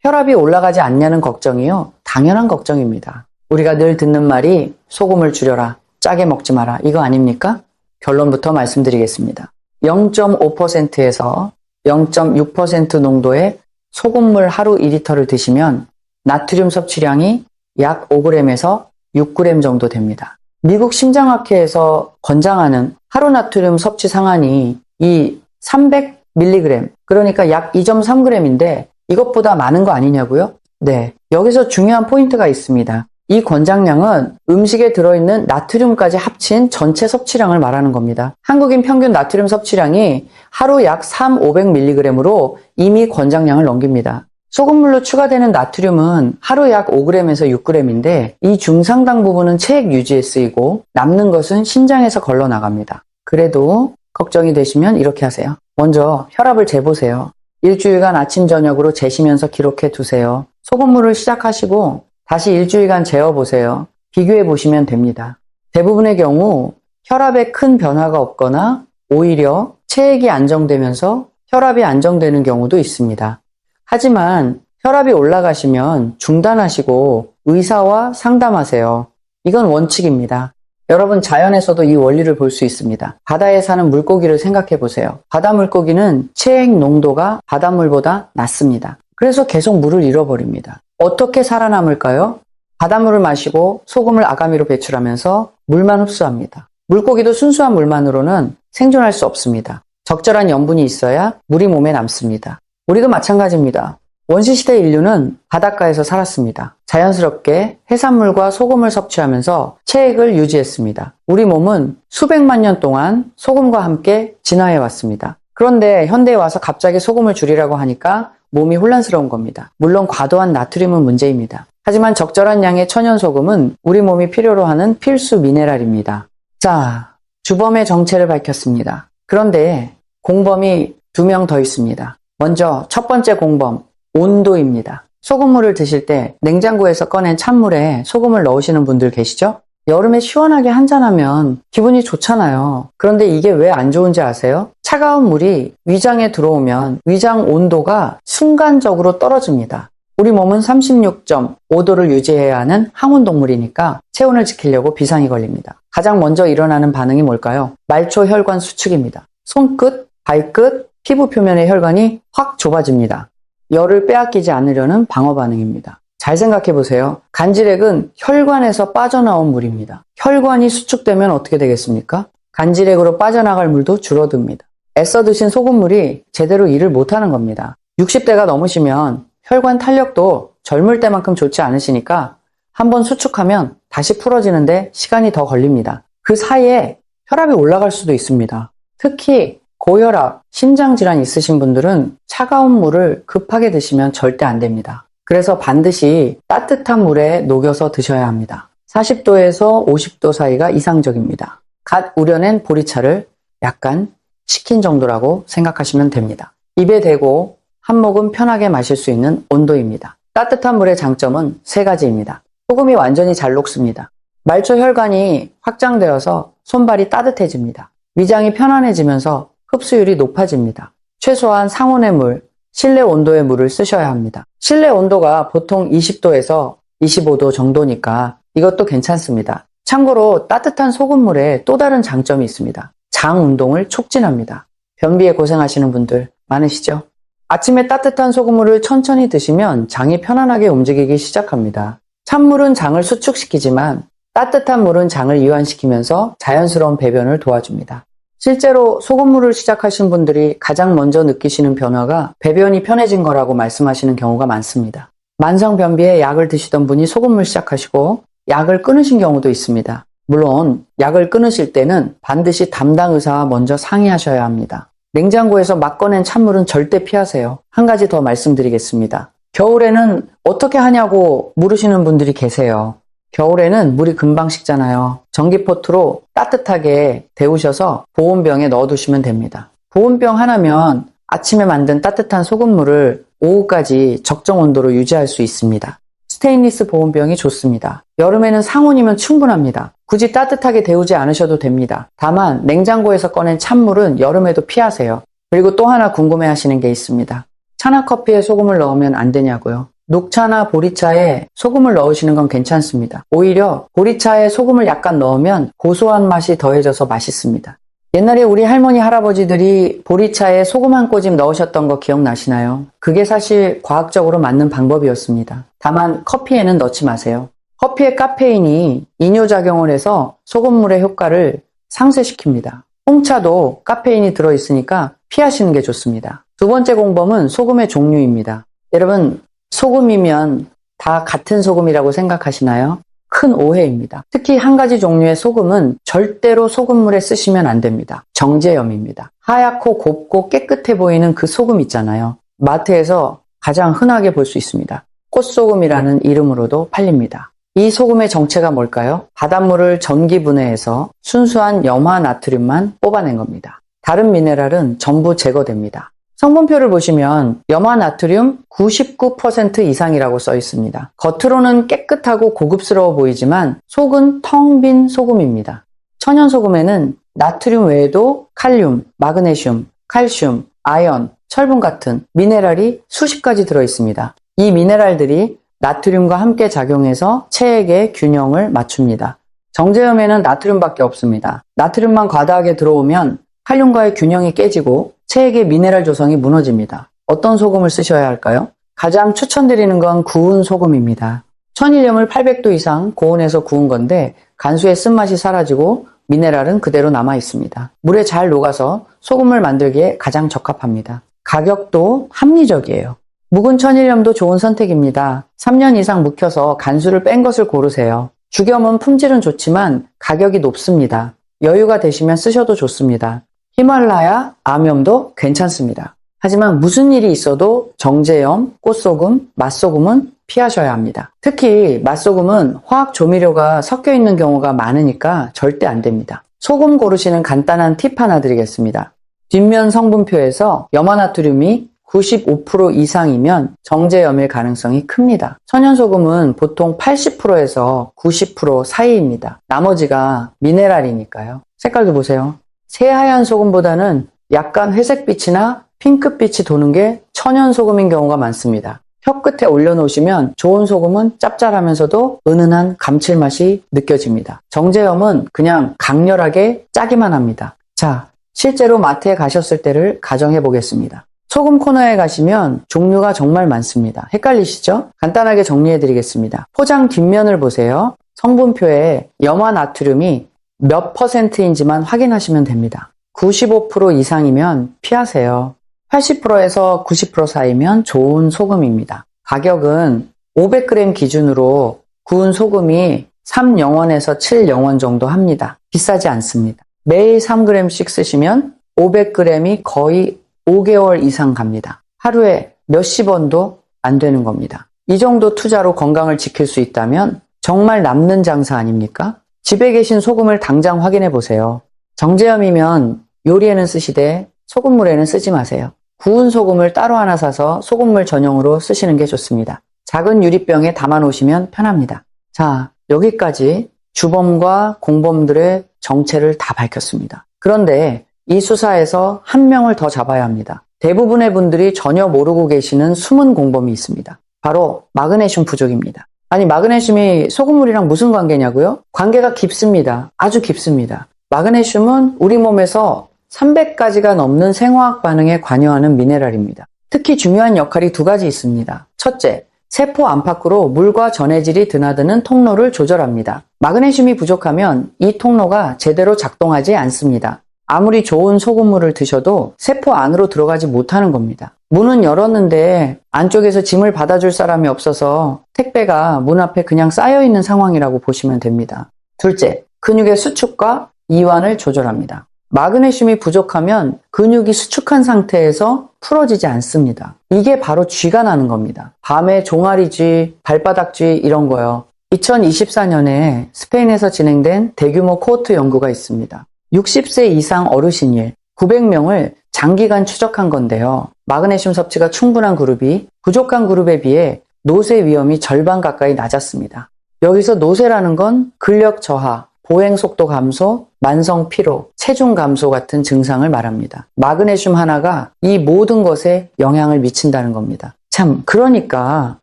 A: 혈압이 올라가지 않냐는 걱정이요. 당연한 걱정입니다. 우리가 늘 듣는 말이 소금을 줄여라, 짜게 먹지 마라, 이거 아닙니까? 결론부터 말씀드리겠습니다. 0.5%에서 0.6% 농도의 소금물 하루 2리터를 드시면 나트륨 섭취량이 약 5g에서 6g 정도 됩니다. 미국 심장학회에서 권장하는 하루 나트륨 섭취 상한이 이 300mg, 그러니까 약 2.3g인데 이것보다 많은 거 아니냐고요? 네, 여기서 중요한 포인트가 있습니다. 이 권장량은 음식에 들어있는 나트륨까지 합친 전체 섭취량을 말하는 겁니다. 한국인 평균 나트륨 섭취량이 하루 약 3,500mg으로 이미 권장량을 넘깁니다. 소금물로 추가되는 나트륨은 하루 약 5g에서 6g인데 이 중상당 부분은 체액 유지에 쓰이고 남는 것은 신장에서 걸러 나갑니다. 그래도 걱정이 되시면 이렇게 하세요. 먼저 혈압을 재보세요. 일주일간 아침 저녁으로 재시면서 기록해 두세요. 소금물을 시작하시고 다시 일주일간 재어보세요. 비교해 보시면 됩니다. 대부분의 경우 혈압에 큰 변화가 없거나 오히려 체액이 안정되면서 혈압이 안정되는 경우도 있습니다. 하지만 혈압이 올라가시면 중단하시고 의사와 상담하세요. 이건 원칙입니다. 여러분, 자연에서도 이 원리를 볼 수 있습니다. 바다에 사는 물고기를 생각해 보세요. 바다 물고기는 체액 농도가 바닷물보다 낮습니다. 그래서 계속 물을 잃어버립니다. 어떻게 살아남을까요? 바닷물을 마시고 소금을 아가미로 배출하면서 물만 흡수합니다. 물고기도 순수한 물만으로는 생존할 수 없습니다. 적절한 염분이 있어야 물이 몸에 남습니다. 우리도 마찬가지입니다. 원시시대 인류는 바닷가에서 살았습니다. 자연스럽게 해산물과 소금을 섭취하면서 체액을 유지했습니다. 우리 몸은 수백만 년 동안 소금과 함께 진화해 왔습니다. 그런데 현대에 와서 갑자기 소금을 줄이라고 하니까 몸이 혼란스러운 겁니다. 물론 과도한 나트륨은 문제입니다. 하지만 적절한 양의 천연소금은 우리 몸이 필요로 하는 필수 미네랄입니다. 자, 주범의 정체를 밝혔습니다. 그런데 공범이 2명 더 있습니다. 먼저 첫 번째 공범, 온도입니다. 소금물을 드실 때 냉장고에서 꺼낸 찬물에 소금을 넣으시는 분들 계시죠? 여름에 시원하게 한잔하면 기분이 좋잖아요. 그런데 이게 왜 안 좋은지 아세요? 차가운 물이 위장에 들어오면 위장 온도가 순간적으로 떨어집니다. 우리 몸은 36.5도를 유지해야 하는 항온동물이니까 체온을 지키려고 비상이 걸립니다. 가장 먼저 일어나는 반응이 뭘까요? 말초 혈관 수축입니다. 손끝, 발끝, 피부 표면의 혈관이 확 좁아집니다. 열을 빼앗기지 않으려는 방어 반응입니다. 잘 생각해 보세요. 간질액은 혈관에서 빠져나온 물입니다. 혈관이 수축되면 어떻게 되겠습니까? 간질액으로 빠져나갈 물도 줄어듭니다. 애써 드신 소금물이 제대로 일을 못하는 겁니다. 60대가 넘으시면 혈관 탄력도 젊을 때만큼 좋지 않으시니까 한번 수축하면 다시 풀어지는데 시간이 더 걸립니다. 그 사이에 혈압이 올라갈 수도 있습니다. 특히 고혈압, 심장질환 있으신 분들은 차가운 물을 급하게 드시면 절대 안 됩니다. 그래서 반드시 따뜻한 물에 녹여서 드셔야 합니다. 40도에서 50도 사이가 이상적입니다. 갓 우려낸 보리차를 약간 식힌 정도라고 생각하시면 됩니다. 입에 대고 한 모금 편하게 마실 수 있는 온도입니다. 따뜻한 물의 장점은 3가지입니다. 소금이 완전히 잘 녹습니다. 말초 혈관이 확장되어서 손발이 따뜻해집니다. 위장이 편안해지면서 흡수율이 높아집니다. 최소한 상온의 물, 실내 온도의 물을 쓰셔야 합니다. 실내 온도가 보통 20도에서 25도 정도니까 이것도 괜찮습니다. 참고로 따뜻한 소금물에 또 다른 장점이 있습니다. 장 운동을 촉진합니다. 변비에 고생하시는 분들 많으시죠? 아침에 따뜻한 소금물을 천천히 드시면 장이 편안하게 움직이기 시작합니다. 찬물은 장을 수축시키지만 따뜻한 물은 장을 이완시키면서 자연스러운 배변을 도와줍니다. 실제로 소금물을 시작하신 분들이 가장 먼저 느끼시는 변화가 배변이 편해진 거라고 말씀하시는 경우가 많습니다. 만성변비에 약을 드시던 분이 소금물 시작하시고 약을 끊으신 경우도 있습니다. 물론 약을 끊으실 때는 반드시 담당 의사와 먼저 상의하셔야 합니다. 냉장고에서 막 꺼낸 찬물은 절대 피하세요. 한 가지 더 말씀드리겠습니다. 겨울에는 어떻게 하냐고 물으시는 분들이 계세요. 겨울에는 물이 금방 식잖아요. 전기포트로 따뜻하게 데우셔서 보온병에 넣어두시면 됩니다. 보온병 하나면 아침에 만든 따뜻한 소금물을 오후까지 적정 온도로 유지할 수 있습니다. 스테인리스 보온병이 좋습니다. 여름에는 상온이면 충분합니다. 굳이 따뜻하게 데우지 않으셔도 됩니다. 다만 냉장고에서 꺼낸 찬물은 여름에도 피하세요. 그리고 또 하나 궁금해하시는 게 있습니다. 차나 커피에 소금을 넣으면 안 되냐고요. 녹차나 보리차에 소금을 넣으시는 건 괜찮습니다. 오히려 보리차에 소금을 약간 넣으면 고소한 맛이 더해져서 맛있습니다. 옛날에 우리 할머니 할아버지들이 보리차에 소금 한 꼬집 넣으셨던 거 기억나시나요? 그게 사실 과학적으로 맞는 방법이었습니다. 다만 커피에는 넣지 마세요. 커피의 카페인이 이뇨작용을 해서 소금물의 효과를 상쇄시킵니다. 홍차도 카페인이 들어있으니까 피하시는 게 좋습니다. 두 번째 공범은 소금의 종류입니다. 여러분, 소금이면 다 같은 소금이라고 생각하시나요? 큰 오해입니다. 특히 한 가지 종류의 소금은 절대로 소금물에 쓰시면 안 됩니다. 정제염입니다. 하얗고 곱고 깨끗해 보이는 그 소금 있잖아요. 마트에서 가장 흔하게 볼 수 있습니다. 꽃소금이라는 이름으로도 팔립니다. 이 소금의 정체가 뭘까요? 바닷물을 전기분해해서 순수한 염화 나트륨만 뽑아낸 겁니다. 다른 미네랄은 전부 제거됩니다. 성분표를 보시면 염화 나트륨 99% 이상이라고 써 있습니다. 겉으로는 깨끗하고 고급스러워 보이지만 속은 텅 빈 소금입니다. 천연 소금에는 나트륨 외에도 칼륨, 마그네슘, 칼슘, 아연, 철분 같은 미네랄이 수십 가지 들어 있습니다. 이 미네랄들이 나트륨과 함께 작용해서 체액의 균형을 맞춥니다. 정제염에는 나트륨밖에 없습니다. 나트륨만 과다하게 들어오면 칼륨과의 균형이 깨지고 체액의 미네랄 조성이 무너집니다. 어떤 소금을 쓰셔야 할까요? 가장 추천드리는 건 구운 소금입니다. 천일염을 800도 이상 고온에서 구운 건데 간수의 쓴맛이 사라지고 미네랄은 그대로 남아 있습니다. 물에 잘 녹아서 소금을 만들기에 가장 적합합니다. 가격도 합리적이에요. 묵은 천일염도 좋은 선택입니다. 3년 이상 묵혀서 간수를 뺀 것을 고르세요. 죽염은 품질은 좋지만 가격이 높습니다. 여유가 되시면 쓰셔도 좋습니다. 히말라야, 암염도 괜찮습니다. 하지만 무슨 일이 있어도 정제염, 꽃소금, 맛소금은 피하셔야 합니다. 특히 맛소금은 화학 조미료가 섞여 있는 경우가 많으니까 절대 안 됩니다. 소금 고르시는 간단한 팁 하나 드리겠습니다. 뒷면 성분표에서 염화나트륨이 95% 이상이면 정제염일 가능성이 큽니다. 천연소금은 보통 80%에서 90% 사이입니다. 나머지가 미네랄이니까요. 색깔도 보세요. 새하얀 소금보다는 약간 회색빛이나 핑크빛이 도는 게 천연소금인 경우가 많습니다. 혀 끝에 올려놓으시면 좋은 소금은 짭짤하면서도 은은한 감칠맛이 느껴집니다. 정제염은 그냥 강렬하게 짜기만 합니다. 자, 실제로 마트에 가셨을 때를 가정해 보겠습니다. 소금 코너에 가시면 종류가 정말 많습니다. 헷갈리시죠? 간단하게 정리해 드리겠습니다. 포장 뒷면을 보세요. 성분표에 염화 나트륨이 몇 %인지만 확인하시면 됩니다. 95% 이상이면 피하세요. 80%에서 90% 사이면 좋은 소금입니다. 가격은 500g 기준으로 구운 소금이 3영원에서 7영원 정도 합니다. 비싸지 않습니다. 매일 3g씩 쓰시면 500g이 거의 5개월 이상 갑니다. 하루에 몇십 원도 안 되는 겁니다. 이 정도 투자로 건강을 지킬 수 있다면 정말 남는 장사 아닙니까? 집에 계신 소금을 당장 확인해 보세요. 정제염이면 요리에는 쓰시되 소금물에는 쓰지 마세요. 구운 소금을 따로 하나 사서 소금물 전용으로 쓰시는 게 좋습니다. 작은 유리병에 담아 놓으시면 편합니다. 자, 여기까지 주범과 공범들의 정체를 다 밝혔습니다. 그런데 이 수사에서 한 명을 더 잡아야 합니다. 대부분의 분들이 전혀 모르고 계시는 숨은 공범이 있습니다. 바로 마그네슘 부족입니다. 아니, 마그네슘이 소금물이랑 무슨 관계냐고요? 관계가 깊습니다. 아주 깊습니다. 마그네슘은 우리 몸에서 300가지가 넘는 생화학 반응에 관여하는 미네랄입니다. 특히 중요한 역할이 두 가지 있습니다. 첫째, 세포 안팎으로 물과 전해질이 드나드는 통로를 조절합니다. 마그네슘이 부족하면 이 통로가 제대로 작동하지 않습니다. 아무리 좋은 소금물을 드셔도 세포 안으로 들어가지 못하는 겁니다. 문은 열었는데 안쪽에서 짐을 받아줄 사람이 없어서 택배가 문 앞에 그냥 쌓여있는 상황이라고 보시면 됩니다. 둘째, 근육의 수축과 이완을 조절합니다. 마그네슘이 부족하면 근육이 수축한 상태에서 풀어지지 않습니다. 이게 바로 쥐가 나는 겁니다. 밤에 종아리쥐, 발바닥쥐 이런 거요. 2024년에 스페인에서 진행된 대규모 코호트 연구가 있습니다. 60세 이상 어르신일 900명을 장기간 추적한 건데요. 마그네슘 섭취가 충분한 그룹이 부족한 그룹에 비해 노쇠 위험이 절반 가까이 낮았습니다. 여기서 노쇠라는 건 근력 저하, 보행 속도 감소, 만성 피로, 체중 감소 같은 증상을 말합니다. 마그네슘 하나가 이 모든 것에 영향을 미친다는 겁니다. 참, 그러니까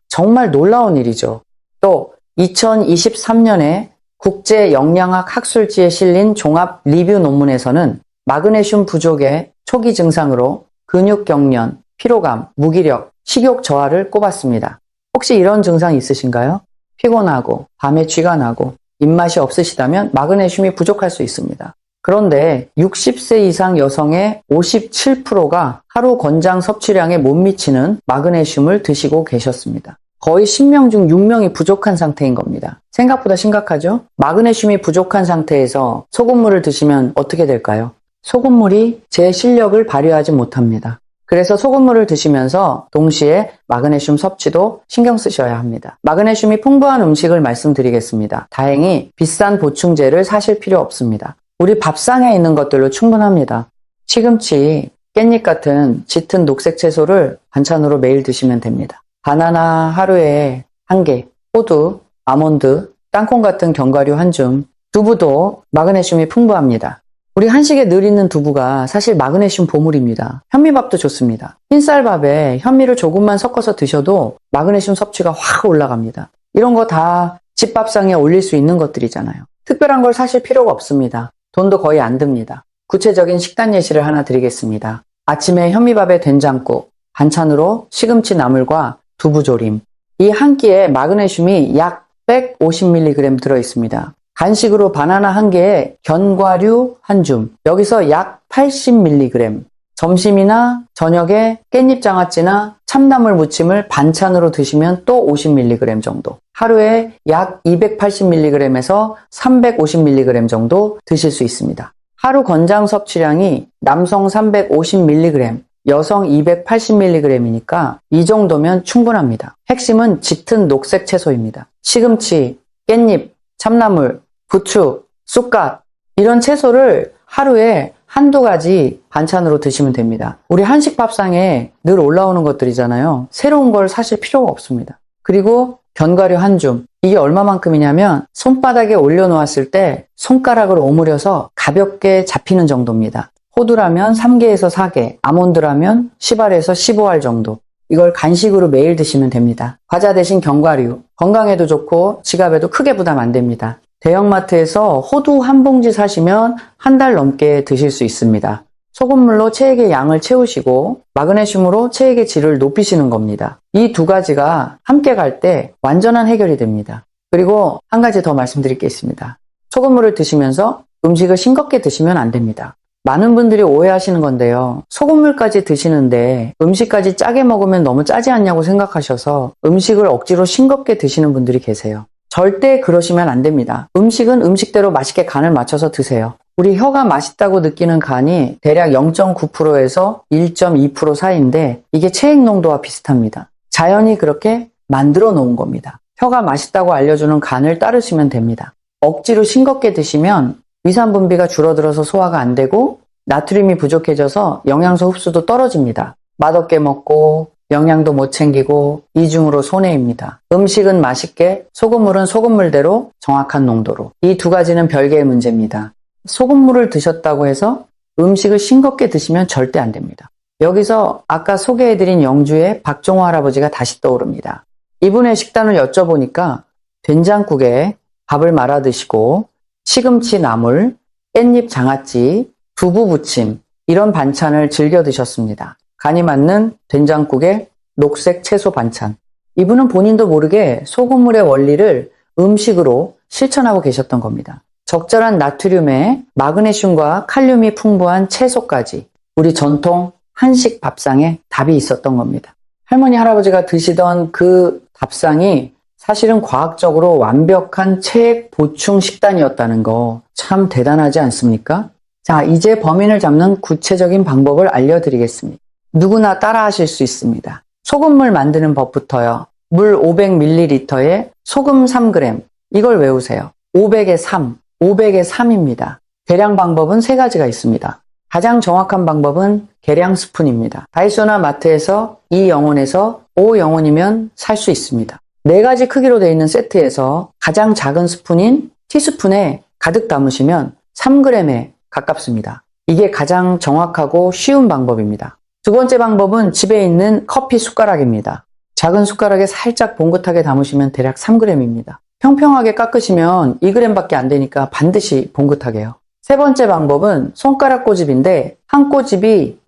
A: 정말 놀라운 일이죠. 또 2023년에 국제 영양학 학술지에 실린 종합 리뷰 논문에서는 마그네슘 부족의 초기 증상으로 근육 경련, 피로감, 무기력, 식욕 저하를 꼽았습니다. 혹시 이런 증상 있으신가요? 피곤하고 밤에 쥐가 나고 입맛이 없으시다면 마그네슘이 부족할 수 있습니다. 그런데 60세 이상 여성의 57%가 하루 권장 섭취량에 못 미치는 마그네슘을 드시고 계셨습니다. 거의 10명 중 6명이 부족한 상태인 겁니다. 생각보다 심각하죠? 마그네슘이 부족한 상태에서 소금물을 드시면 어떻게 될까요? 소금물이 제 실력을 발휘하지 못합니다. 그래서 소금물을 드시면서 동시에 마그네슘 섭취도 신경 쓰셔야 합니다. 마그네슘이 풍부한 음식을 말씀드리겠습니다. 다행히 비싼 보충제를 사실 필요 없습니다. 우리 밥상에 있는 것들로 충분합니다. 시금치, 깻잎 같은 짙은 녹색 채소를 반찬으로 매일 드시면 됩니다. 바나나 하루에 1개, 호두, 아몬드, 땅콩 같은 견과류 1줌, 두부도 마그네슘이 풍부합니다. 우리 한식에 늘 있는 두부가 사실 마그네슘 보물입니다. 현미밥도 좋습니다. 흰쌀밥에 현미를 조금만 섞어서 드셔도 마그네슘 섭취가 확 올라갑니다. 이런 거 다 집밥상에 올릴 수 있는 것들이잖아요. 특별한 걸 사실 필요가 없습니다. 돈도 거의 안 듭니다. 구체적인 식단 예시를 하나 드리겠습니다. 아침에 현미밥에 된장국, 반찬으로 시금치 나물과 두부조림. 이 한 끼에 마그네슘이 약 150mg 들어있습니다. 간식으로 바나나 1개에 견과류 1줌, 여기서 약 80mg. 점심이나 저녁에 깻잎 장아찌나 참나물 무침을 반찬으로 드시면 또 50mg 정도. 하루에 약 280mg에서 350mg 정도 드실 수 있습니다. 하루 권장 섭취량이 남성 350mg, 여성 280mg이니까 이 정도면 충분합니다. 핵심은 짙은 녹색 채소입니다. 시금치, 깻잎, 참나물, 부추, 쑥갓 이런 채소를 하루에 한두 가지 반찬으로 드시면 됩니다. 우리 한식 밥상에 늘 올라오는 것들이잖아요. 새로운 걸 사실 필요가 없습니다. 그리고 견과류 1줌. 이게 얼마만큼이냐면 손바닥에 올려놓았을 때 손가락을 오므려서 가볍게 잡히는 정도입니다. 호두라면 3개에서 4개, 아몬드라면 10알에서 15알 정도. 이걸 간식으로 매일 드시면 됩니다. 과자 대신 견과류. 건강에도 좋고 지갑에도 크게 부담 안 됩니다. 대형마트에서 호두 한 봉지 사시면 한 달 넘게 드실 수 있습니다. 소금물로 체액의 양을 채우시고 마그네슘으로 체액의 질을 높이시는 겁니다. 이 두 가지가 함께 갈 때 완전한 해결이 됩니다. 그리고 한 가지 더 말씀드릴 게 있습니다. 소금물을 드시면서 음식을 싱겁게 드시면 안 됩니다. 많은 분들이 오해하시는 건데요. 소금물까지 드시는데 음식까지 짜게 먹으면 너무 짜지 않냐고 생각하셔서 음식을 억지로 싱겁게 드시는 분들이 계세요. 절대 그러시면 안 됩니다. 음식은 음식대로 맛있게 간을 맞춰서 드세요. 우리 혀가 맛있다고 느끼는 간이 대략 0.9%에서 1.2% 사이인데 이게 체액 농도와 비슷합니다. 자연이 그렇게 만들어 놓은 겁니다. 혀가 맛있다고 알려주는 간을 따르시면 됩니다. 억지로 싱겁게 드시면 위산 분비가 줄어들어서 소화가 안 되고 나트륨이 부족해져서 영양소 흡수도 떨어집니다. 맛없게 먹고 영양도 못 챙기고 이중으로 손해입니다. 음식은 맛있게, 소금물은 소금물대로 정확한 농도로. 이 두 가지는 별개의 문제입니다. 소금물을 드셨다고 해서 음식을 싱겁게 드시면 절대 안 됩니다. 여기서 아까 소개해드린 영주의 박종호 할아버지가 다시 떠오릅니다. 이분의 식단을 여쭤보니까 된장국에 밥을 말아 드시고 시금치 나물, 깻잎 장아찌, 두부 부침 이런 반찬을 즐겨 드셨습니다. 간이 맞는 된장국에 녹색 채소 반찬. 이분은 본인도 모르게 소금물의 원리를 음식으로 실천하고 계셨던 겁니다. 적절한 나트륨에 마그네슘과 칼륨이 풍부한 채소까지 우리 전통 한식 밥상에 답이 있었던 겁니다. 할머니, 할아버지가 드시던 그 밥상이 사실은 과학적으로 완벽한 체액 보충 식단이었다는 거 참 대단하지 않습니까? 자, 이제 범인을 잡는 구체적인 방법을 알려드리겠습니다. 누구나 따라 하실 수 있습니다. 소금물 만드는 법부터요. 물 500ml에 소금 3g. 이걸 외우세요. 500에 3. 500에 3입니다. 계량 방법은 3가지가 있습니다. 가장 정확한 방법은 계량 스푼입니다. 다이소나 마트에서 2영원에서 5영원이면 살 수 있습니다. 4가지 크기로 되어 있는 세트에서 가장 작은 스푼인 티스푼에 가득 담으시면 3g에 가깝습니다. 이게 가장 정확하고 쉬운 방법입니다. 두 번째 방법은 집에 있는 커피 숟가락입니다. 작은 숟가락에 살짝 봉긋하게 담으시면 대략 3g입니다. 평평하게 깎으시면 2g밖에 안 되니까 반드시 봉긋하게요. 세 번째 방법은 손가락 꼬집인데 한 꼬집이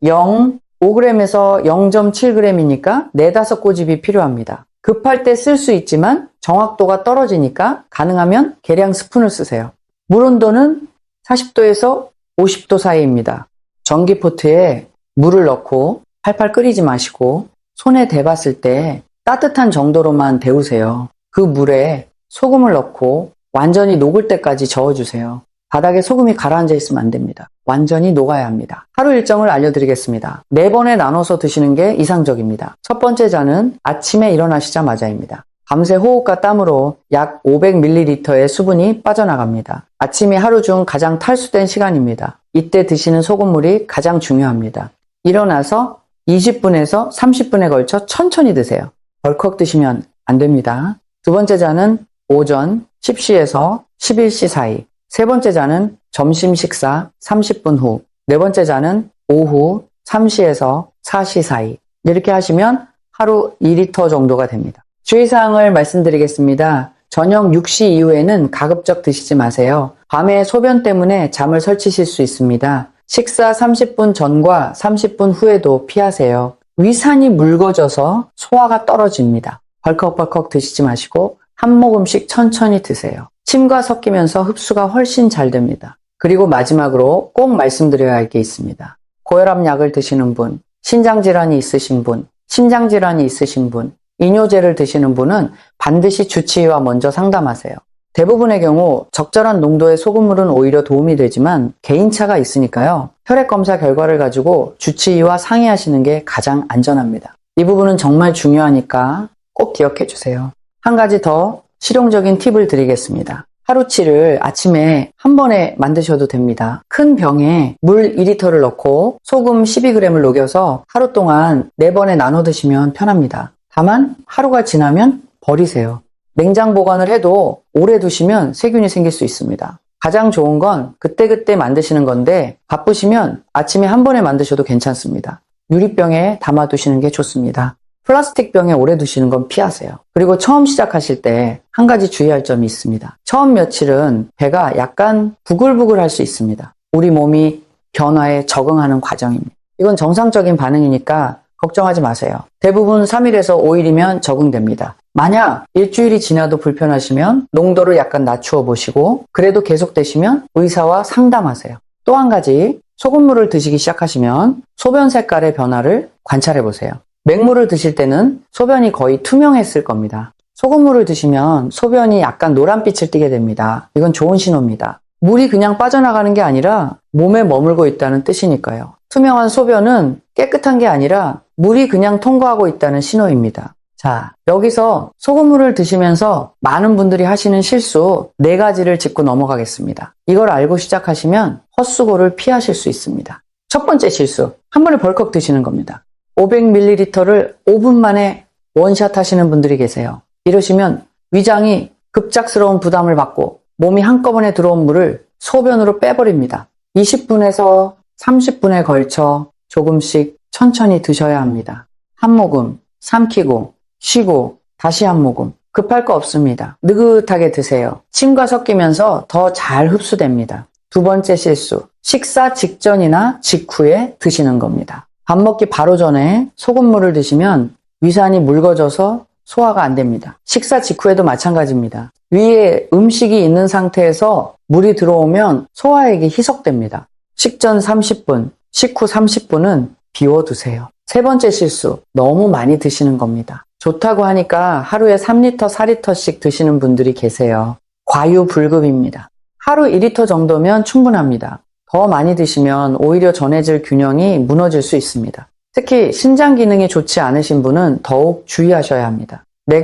A: 5g에서 0.7g이니까 4-5꼬집이 필요합니다. 급할 때 쓸 수 있지만 정확도가 떨어지니까 가능하면 계량 스푼을 쓰세요. 물 온도는 40도에서 50도 사이입니다. 전기포트에 물을 넣고 팔팔 끓이지 마시고 손에 대봤을 때 따뜻한 정도로만 데우세요. 그 물에 소금을 넣고 완전히 녹을 때까지 저어주세요. 바닥에 소금이 가라앉아 있으면 안 됩니다. 완전히 녹아야 합니다. 하루 일정을 알려드리겠습니다. 4번에 나눠서 드시는 게 이상적입니다. 첫 번째 잔은 아침에 일어나시자마자입니다. 밤새 호흡과 땀으로 약 500ml의 수분이 빠져나갑니다. 아침이 하루 중 가장 탈수된 시간입니다. 이때 드시는 소금물이 가장 중요합니다. 일어나서 20분에서 30분에 걸쳐 천천히 드세요. 벌컥 드시면 안 됩니다. 두 번째 잔은 오전 10시에서 11시 사이. 세 번째 잔은 점심 식사 30분 후. 네 번째 잔은 오후 3시에서 4시 사이. 이렇게 하시면 하루 2리터 정도가 됩니다. 주의사항을 말씀드리겠습니다. 저녁 6시 이후에는 가급적 드시지 마세요. 밤에 소변 때문에 잠을 설치실 수 있습니다. 식사 30분 전과 30분 후에도 피하세요. 위산이 묽어져서 소화가 떨어집니다. 벌컥벌컥 드시지 마시고 한 모금씩 천천히 드세요. 침과 섞이면서 흡수가 훨씬 잘 됩니다. 그리고 마지막으로 꼭 말씀드려야 할 게 있습니다. 고혈압 약을 드시는 분, 신장질환이 있으신 분, 심장질환이 있으신 분, 이뇨제를 드시는 분은 반드시 주치의와 먼저 상담하세요. 대부분의 경우 적절한 농도의 소금물은 오히려 도움이 되지만 개인차가 있으니까요. 혈액검사 결과를 가지고 주치의와 상의하시는 게 가장 안전합니다. 이 부분은 정말 중요하니까 꼭 기억해 주세요. 한 가지 더 실용적인 팁을 드리겠습니다. 하루치를 아침에 한 번에 만드셔도 됩니다. 큰 병에 물 2리터를 넣고 소금 12g을 녹여서 하루 동안 4번에 나눠 드시면 편합니다. 다만 하루가 지나면 버리세요. 냉장 보관을 해도 오래 두시면 세균이 생길 수 있습니다. 가장 좋은 건 그때그때 만드시는 건데 바쁘시면 아침에 한 번에 만드셔도 괜찮습니다. 유리병에 담아 두시는 게 좋습니다. 플라스틱 병에 오래 두시는 건 피하세요. 그리고 처음 시작하실 때 한 가지 주의할 점이 있습니다. 처음 며칠은 배가 약간 부글부글 할 수 있습니다. 우리 몸이 변화에 적응하는 과정입니다. 이건 정상적인 반응이니까 걱정하지 마세요. 대부분 3일에서 5일이면 적응됩니다. 만약 일주일이 지나도 불편하시면 농도를 약간 낮추어 보시고 그래도 계속되시면 의사와 상담하세요. 또 한 가지, 소금물을 드시기 시작하시면 소변 색깔의 변화를 관찰해 보세요. 맹물을 드실 때는 소변이 거의 투명했을 겁니다. 소금물을 드시면 소변이 약간 노란빛을 띠게 됩니다. 이건 좋은 신호입니다. 물이 그냥 빠져나가는 게 아니라 몸에 머물고 있다는 뜻이니까요. 투명한 소변은 깨끗한 게 아니라 물이 그냥 통과하고 있다는 신호입니다. 자, 여기서 소금물을 드시면서 많은 분들이 하시는 실수 4가지를 짚고 넘어가겠습니다. 이걸 알고 시작하시면 헛수고를 피하실 수 있습니다. 첫 번째 실수, 한 번에 벌컥 드시는 겁니다. 500ml를 5분 만에 원샷 하시는 분들이 계세요. 이러시면 위장이 급작스러운 부담을 받고 몸이 한꺼번에 들어온 물을 소변으로 빼버립니다. 20분에서 30분에 걸쳐 조금씩 천천히 드셔야 합니다. 한 모금, 삼키고, 쉬고, 다시 한 모금. 급할 거 없습니다. 느긋하게 드세요. 침과 섞이면서 더 잘 흡수됩니다. 두 번째 실수, 식사 직전이나 직후에 드시는 겁니다. 밥 먹기 바로 전에 소금물을 드시면 위산이 묽어져서 소화가 안 됩니다. 식사 직후에도 마찬가지입니다. 위에 음식이 있는 상태에서 물이 들어오면 소화액이 희석됩니다. 식전 30분, 식후 30분은 비워두세요. 세 번째 실수, 너무 많이 드시는 겁니다. 좋다고 하니까 하루에 3리터, 4리터씩 드시는 분들이 계세요. 과유불급입니다. 하루 2리터 정도면 충분합니다. 더 많이 드시면 오히려 전해질 균형이 무너질 수 있습니다. 특히 신장 기능이 좋지 않으신 분은 더욱 주의하셔야 합니다. 네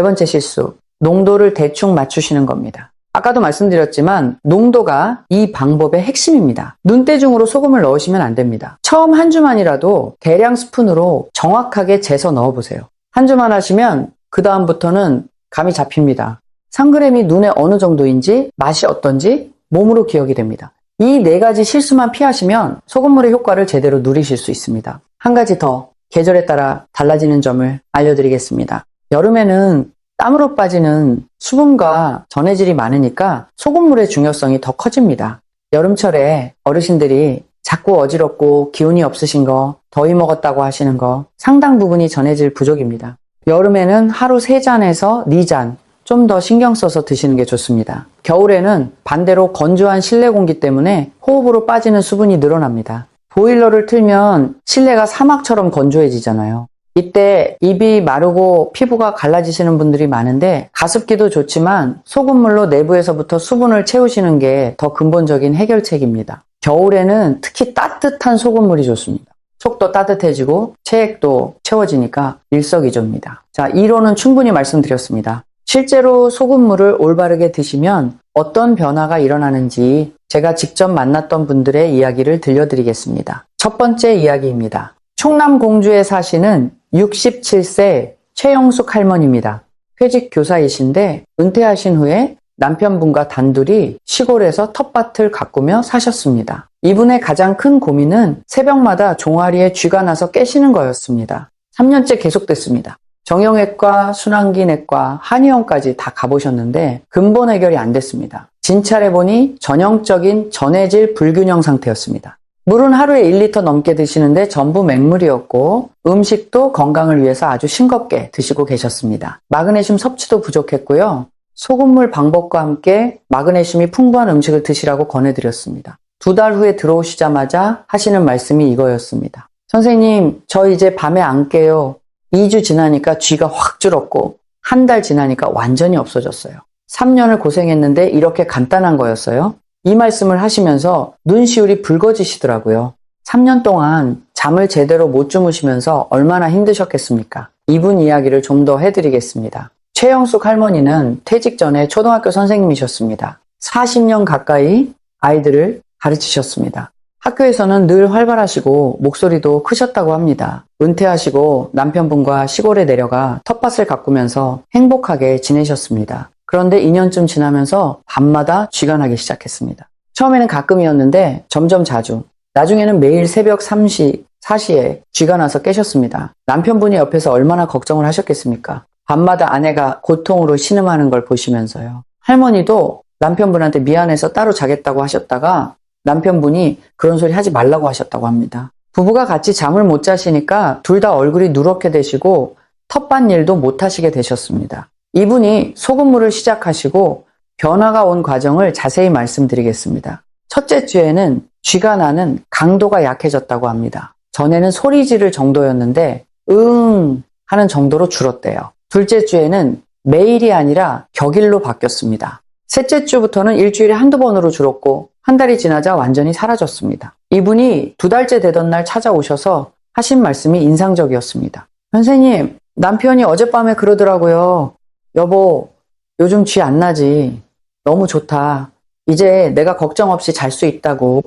A: 번째 실수, 농도를 대충 맞추시는 겁니다. 아까도 말씀드렸지만 농도가 이 방법의 핵심입니다. 눈대중으로 소금을 넣으시면 안 됩니다. 처음 한 주만이라도 대량 스푼으로 정확하게 재서 넣어보세요. 한 주만 하시면 그 다음부터는 감이 잡힙니다. 3g이 눈에 어느 정도인지, 맛이 어떤지 몸으로 기억이 됩니다. 이 4가지 실수만 피하시면 소금물의 효과를 제대로 누리실 수 있습니다. 한 가지 더 계절에 따라 달라지는 점을 알려드리겠습니다. 여름에는 땀으로 빠지는 수분과 전해질이 많으니까 소금물의 중요성이 더 커집니다. 여름철에 어르신들이 자꾸 어지럽고 기운이 없으신 거, 더위 먹었다고 하시는 거 상당 부분이 전해질 부족입니다. 여름에는 하루 3잔에서 4잔 좀 더 신경 써서 드시는 게 좋습니다. 겨울에는 반대로 건조한 실내 공기 때문에 호흡으로 빠지는 수분이 늘어납니다. 보일러를 틀면 실내가 사막처럼 건조해지잖아요. 이때 입이 마르고 피부가 갈라지시는 분들이 많은데 가습기도 좋지만 소금물로 내부에서부터 수분을 채우시는 게 더 근본적인 해결책입니다. 겨울에는 특히 따뜻한 소금물이 좋습니다. 속도 따뜻해지고 체액도 채워지니까 일석이조입니다. 자, 이론은 충분히 말씀드렸습니다. 실제로 소금물을 올바르게 드시면 어떤 변화가 일어나는지 제가 직접 만났던 분들의 이야기를 들려드리겠습니다. 첫 번째 이야기입니다. 충남 공주에 사시는 67세 최영숙 할머니입니다. 퇴직 교사이신데 은퇴하신 후에 남편분과 단둘이 시골에서 텃밭을 가꾸며 사셨습니다. 이분의 가장 큰 고민은 새벽마다 종아리에 쥐가 나서 깨시는 거였습니다. 3년째 계속됐습니다. 정형외과, 순환기내과, 한의원까지 다 가보셨는데 근본 해결이 안 됐습니다. 진찰해보니 전형적인 전해질 불균형 상태였습니다. 물은 하루에 1리터 넘게 드시는데 전부 맹물이었고 음식도 건강을 위해서 아주 싱겁게 드시고 계셨습니다. 마그네슘 섭취도 부족했고요. 소금물 방법과 함께 마그네슘이 풍부한 음식을 드시라고 권해드렸습니다. 2달 후에 들어오시자마자 하시는 말씀이 이거였습니다. 선생님, 저 이제 밤에 안 깨요. 2주 지나니까 쥐가 확 줄었고 한 달 지나니까 완전히 없어졌어요. 3년을 고생했는데 이렇게 간단한 거였어요? 이 말씀을 하시면서 눈시울이 붉어지시더라고요. 3년 동안 잠을 제대로 못 주무시면서 얼마나 힘드셨겠습니까? 이분 이야기를 좀 더 해드리겠습니다. 최영숙 할머니는 퇴직 전에 초등학교 선생님이셨습니다. 40년 가까이 아이들을 가르치셨습니다. 학교에서는 늘 활발하시고 목소리도 크셨다고 합니다. 은퇴하시고 남편분과 시골에 내려가 텃밭을 가꾸면서 행복하게 지내셨습니다. 그런데 2년쯤 지나면서 밤마다 쥐가 나기 시작했습니다. 처음에는 가끔이었는데 점점 자주, 나중에는 매일 새벽 3시, 4시에 쥐가 나서 깨셨습니다. 남편분이 옆에서 얼마나 걱정을 하셨겠습니까? 밤마다 아내가 고통으로 신음하는 걸 보시면서요. 할머니도 남편분한테 미안해서 따로 자겠다고 하셨다가 남편분이 그런 소리 하지 말라고 하셨다고 합니다. 부부가 같이 잠을 못 자시니까 둘 다 얼굴이 누렇게 되시고 텃밭 일도 못 하시게 되셨습니다. 이분이 소금물을 시작하시고 변화가 온 과정을 자세히 말씀드리겠습니다. 첫째 주에는 쥐가 나는 강도가 약해졌다고 합니다. 전에는 소리 지를 정도였는데 응 하는 정도로 줄었대요. 둘째 주에는 매일이 아니라 격일로 바뀌었습니다. 셋째 주부터는 일주일에 한두 번으로 줄었고 한 달이 지나자 완전히 사라졌습니다. 이분이 2달째 되던 날 찾아오셔서 하신 말씀이 인상적이었습니다. 선생님, 남편이 어젯밤에 그러더라고요. 여보, 요즘 쥐 안 나지. 너무 좋다. 이제 내가 걱정 없이 잘 수 있다고.